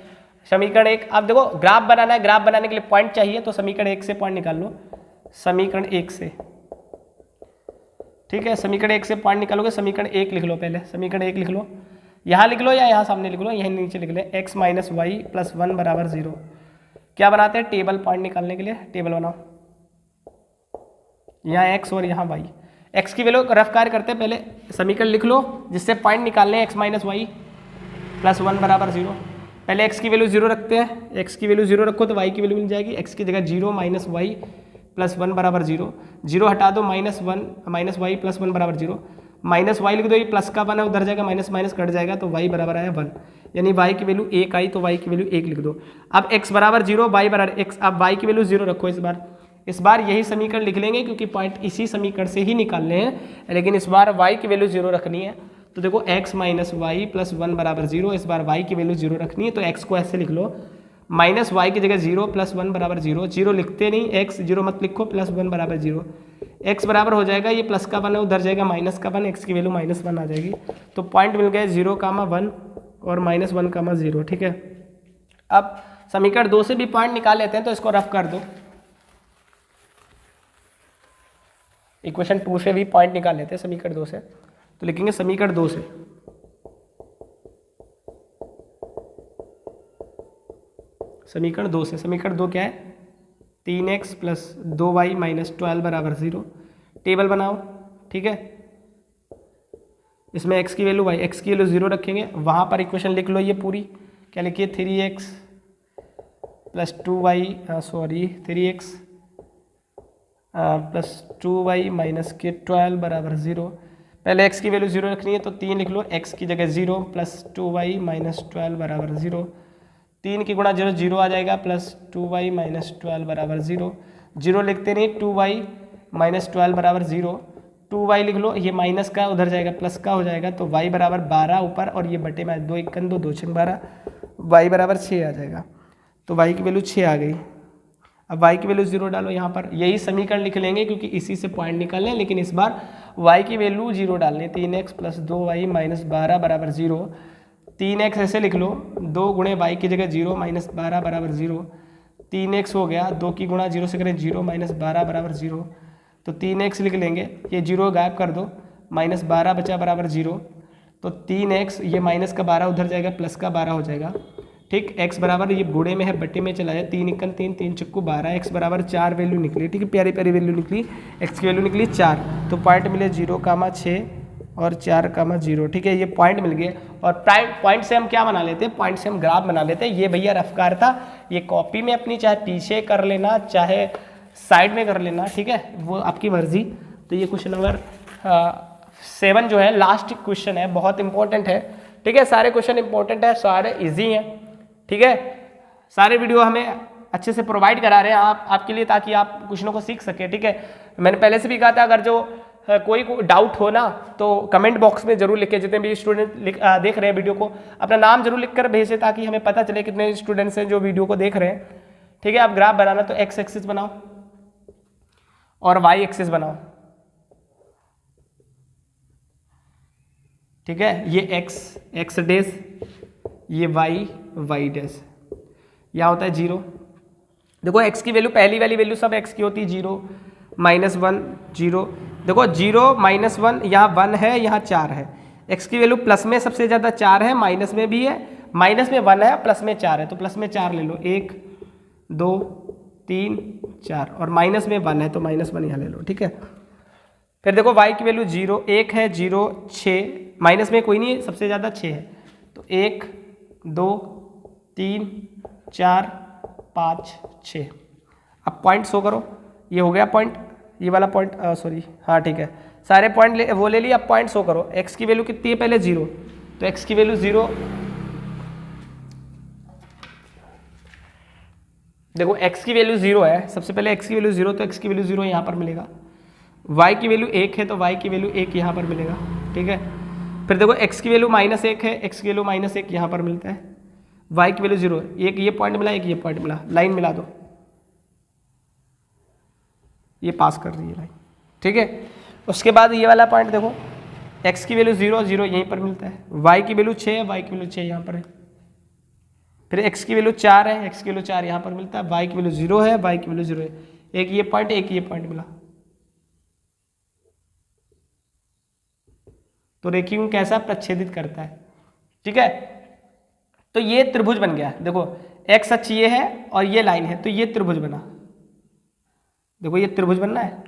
समीकरण 1, अब देखो ग्राफ बनाना है, ग्राफ बनाने के लिए पॉइंट चाहिए, तो समीकरण 1 से पॉइंट निकाल लो। समीकरण 1 से, ठीक है, समीकरण 1 से पॉइंट निकालोगे। समीकरण 1 लिख लो पहले, समीकरण 1 लिख लो, यहाँ लिख लो या यहाँ सामने लिख लो, यहीं नीचे लिख ले। x माइनस वाई प्लस 1 बराबर 0। क्या बनाते हैं, टेबल पॉइंट निकालने के लिए टेबल बनाओ। यहाँ x और यहाँ y, x की वैल्यू रफ कार्य करते हैं। पहले समीकरण लिख लो जिससे पॉइंट निकालने हैं, x माइनस वाई प्लस 1 बराबर 0। पहले x की वैल्यू 0 रखते हैं, x की वैल्यू 0 रखो तो y की वैल्यू मिल जाएगी। x की जगह 0 माइनस वाई प्लस 1 बराबर 0, 0 हटा दो, माइनस वाई प्लस 1 बराबर 0। माइनस वाई लिख दो, ये प्लस का 1 है उधर जाएगा, माइनस माइनस कट जाएगा तो y बराबर आया 1, यानी y की वैल्यू 1 आई तो y की वैल्यू 1 लिख दो। अब x बराबर 0, y बराबर x, अब y की वैल्यू 0 रखो। इस बार यही समीकरण लिख लेंगे क्योंकि पॉइंट इसी समीकरण से ही निकालने हैं, लेकिन इस बार y की वैल्यू 0 रखनी है। तो देखो x माइनस वाई प्लस 1 बराबर 0, इस बार y की वैल्यू 0 रखनी है, तो x को ऐसे लिख लो, माइनस वाई की जगह 0 प्लस 1 बराबर 0, 0 लिखते नहीं, x 0 मत लिखो, प्लस 1 बराबर 0। x बराबर हो जाएगा, ये प्लस का 1 है उधर जाएगा माइनस का 1, x की वैल्यू माइनस 1 आ जाएगी। तो पॉइंट मिल गए 0,1 और माइनस 1,0। ठीक है, अब समीकरण 2 से भी पॉइंट निकाल लेते हैं, तो इसको रफ कर दो। इक्वेशन 2 से भी पॉइंट निकाल लेते हैं समीकरण 2 से, तो लिखेंगे समीकरण 2 से, समीकरण 2 से, समीकरण 2 क्या है, 3x प्लस 2y माइनस 12 बराबर 0। टेबल बनाओ। ठीक है, इसमें x की वैल्यू x की वैल्यू 0 रखेंगे, वहाँ पर इक्वेशन लिख लो ये पूरी। क्या लिखिए, 3x plus 2y 3x plus 2y minus के 12 बराबर 0। पहले x की वैल्यू 0 रखनी है तो 3 लिख लो, x की जगह 0 प्लस 2y माइनस 12 बराबर 0। 3 की गुणा 0 0 आ जाएगा, प्लस 2y माइनस 12 बराबर 0। 0 लिखते नहीं, 2y माइनस 12 बराबर 0। 2y लिख लो, ये माइनस का उधर जाएगा प्लस का हो जाएगा, तो y बराबर 12 ऊपर और ये बटे में 2 1 2 2 6 12, y बराबर 6 आ जाएगा। तो y की वैल्यू 6 आ गई। अब y की वैल्यू 0 डालो यहाँ पर, यही समीकरण लिख लेंगे क्योंकि इसी से पॉइंट निकालने हैं, लेकिन इस बार y की वैल्यू 0 डालनी। 3x प्लस 2y माइनस 12 बराबर 0। 3x ऐसे लिख लो, 2 गुणे y की जगह 0 माइनस 12 बराबर 0। 3x हो गया, 2 की गुणा 0 से करें 0 माइनस 12 बराबर 0, तो 3x लिख लेंगे। ये 0 गायब कर दो, माइनस 12 बचा बराबर 0, तो 3x, ये माइनस का 12 उधर जाएगा, प्लस का 12 हो जाएगा। ठीक, x बराबर, ये गुणे में है बटे में चला जाए, 3 1 3 3 चक्कू 12, x बराबर 4 वैल्यू निकली। ठीक है, प्यारी प्यारी वैल्यू निकली, x की वैल्यू निकली 4, तो पॉइंट मिले 0,6 और 4,0। ठीक है, ये पॉइंट मिल गए। और पॉइंट से हम क्या बना लेते हैं, पॉइंट से हम ग्राफ बना लेते हैं। ये भैया रफ्कार था, ये कॉपी में अपनी चाहे पीछे कर लेना चाहे साइड में कर लेना, ठीक है, वो आपकी मर्जी। तो ये क्वेश्चन नंबर 7 जो है लास्ट क्वेश्चन है, बहुत इंपॉर्टेंट है। ठीक है, सारे क्वेश्चन इंपॉर्टेंट है, सारे ईजी हैं। ठीक है, सारे वीडियो हमें अच्छे से प्रोवाइड करा रहे हैं आपके लिए, ताकि आप क्वेश्चनों को सीख सके। ठीक है, मैंने पहले से भी कहा था, अगर जो कोई डाउट हो ना तो कमेंट बॉक्स में जरूर लिखे। जितने भी स्टूडेंट देख रहे हैं वीडियो को, अपना नाम जरूर लिखकर भेजें ताकि हमें पता चले कितने स्टूडेंट्स हैं जो वीडियो को देख रहे हैं। ठीक है, आप ग्राफ बनाना तो एक्स एक्सिस बनाओ और वाई एक्सिस बनाओ। ठीक है, ये एक्स डैश, ये वाई डैश, यहाँ होता है 0। देखो x की वैल्यू, पहली वाली वैल्यू सब x की होती है, 0 माइनस 1 0। देखो 0 माइनस 1, यहाँ 1 है, यहाँ 4 है। x की वैल्यू प्लस में सबसे ज़्यादा 4 है, माइनस में भी है, माइनस में 1 है, प्लस में 4 है, तो प्लस में 4 ले लो। 1 2 3 4 और माइनस में 1 है तो -1 यहाँ ले लो, ठीक है। फिर देखो y की वैल्यू 0, 1 है, 0, 6, माइनस में कोई नहीं है, सबसे ज़्यादा 6 है, तो 1, 2, 3, 4, 5, 6। अब पॉइंट शो करो, ये हो गया पॉइंट, ये वाला पॉइंट, सॉरी, हाँ ठीक है, सारे पॉइंट वो ले लिए। अब पॉइंट शो करो, x की वैल्यू कितनी है पहले 0, तो x की वैल्यू 0, देखो x की वैल्यू 0 है, सबसे पहले x की वैल्यू 0, तो x की वैल्यू 0 यहाँ पर मिलेगा। y की वैल्यू 1 है तो y की वैल्यू 1 यहाँ पर मिलेगा, ठीक है। फिर देखो x की वैल्यू -1 है, x की वैल्यू -1 यहाँ पर मिलता है, y की वैल्यू 0 है, एक ये पॉइंट मिला, एक ये पॉइंट मिला, लाइन मिला दो, ये पास कर रही है लाइन, ठीक है। उसके बाद ये वाला पॉइंट देखो, x की वैल्यू 0, 0 यहीं पर मिलता है, y की वैल्यू 6 है, y की वैल्यू 6 यहाँ पर है। फिर x की वैल्यू 4 है, x की वैल्यू 4 यहाँ पर मिलता है, y की वैल्यू 0 है, y की वैल्यू 0 है, एक ये पॉइंट मिला। तो रेखीय कैसा प्रच्छेदित करता है, ठीक है। तो ये त्रिभुज बन गया, देखो x अक्ष ये है और ये लाइन है, तो ये त्रिभुज बना, देखो ये त्रिभुज बनना है,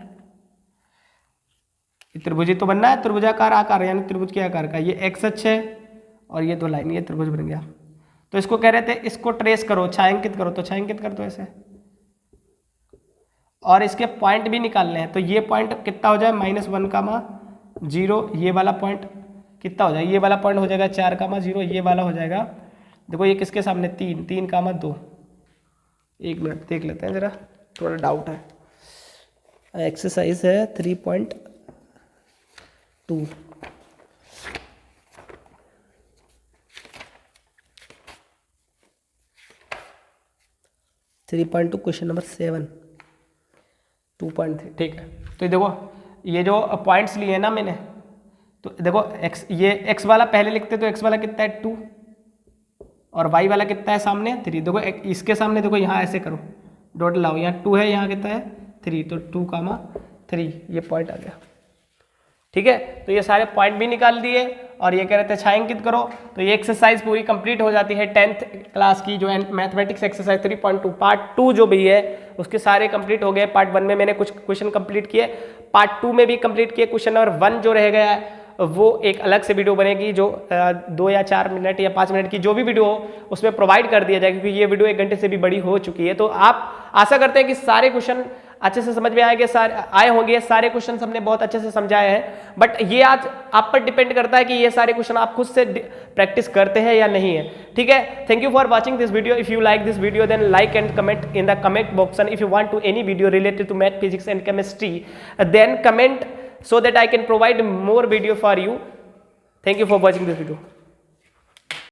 ये त्रिभुज ही तो बनना है, त्रिभुजाकार आकार यानी त्रिभुज के आकार का, ये x अक्ष है और ये 2 लाइन, ये त्रिभुज बन गया। तो इसको कह रहे थे, इसको ट्रेस करो, छायांकित करो, तो छायांकित कर दो ऐसे, और इसके पॉइंट भी निकालने हैं, तो ये पॉइंट कितना हो जाए -1, 0, ये वाला पॉइंट कितना हो जाएगा, ये वाला पॉइंट हो जाएगा 4, 0, ये वाला हो जाएगा, देखो ये किसके सामने 3, 3, 2, 1 मिनट देख लेते हैं जरा, थोड़ा डाउट है। एक्सरसाइज है 3.2, क्वेश्चन नंबर 7, 2.3, ठीक है। तो ये देखो, ये जो पॉइंट्स लिए हैं ना मैंने, तो देखो ये x वाला पहले लिखते, तो x वाला कितना है 2 और y वाला कितना है सामने 3। देखो इसके सामने देखो, यहाँ ऐसे करो, डॉट लाओ, यहाँ 2 है, यहाँ कितना है 3, तो 2, 3 ये पॉइंट आ गया, ठीक है। तो ये सारे पॉइंट भी निकाल दिए और ये कह रहे थे छायांकित करो, तो ये एक्सरसाइज पूरी कंप्लीट हो जाती है 10th क्लास की जो है मैथमेटिक्स एक्सरसाइज 3.2 पार्ट 2 जो भी है उसके सारे कंप्लीट हो गए। पार्ट 1 में मैंने कुछ क्वेश्चन कंप्लीट किए, पार्ट 2 में भी कंप्लीट किए। क्वेश्चन नंबर 1 जो रह गया है वो एक अलग से वीडियो बनेगी, जो 2 या 4 मिनट या 5 मिनट की जो भी वीडियो हो उसमें प्रोवाइड कर दिया जाएगा, क्योंकि ये वीडियो 1 घंटे से भी बड़ी हो चुकी है। तो आप आशा करते हैं कि सारे क्वेश्चन अच्छे से समझ में आए होंगे, सारे क्वेश्चन हमने बहुत अच्छे से समझाए हैं। बट ये आज आप पर डिपेंड करता है कि ये सारे क्वेश्चन आप खुद से प्रैक्टिस करते हैं या नहीं है, ठीक है। Thank you for watching this video. If you like this video then like and comment in the comment box, and if you want to any video related to math, physics and chemistry then comment so that I can provide more video for you. Thank you for watching this video.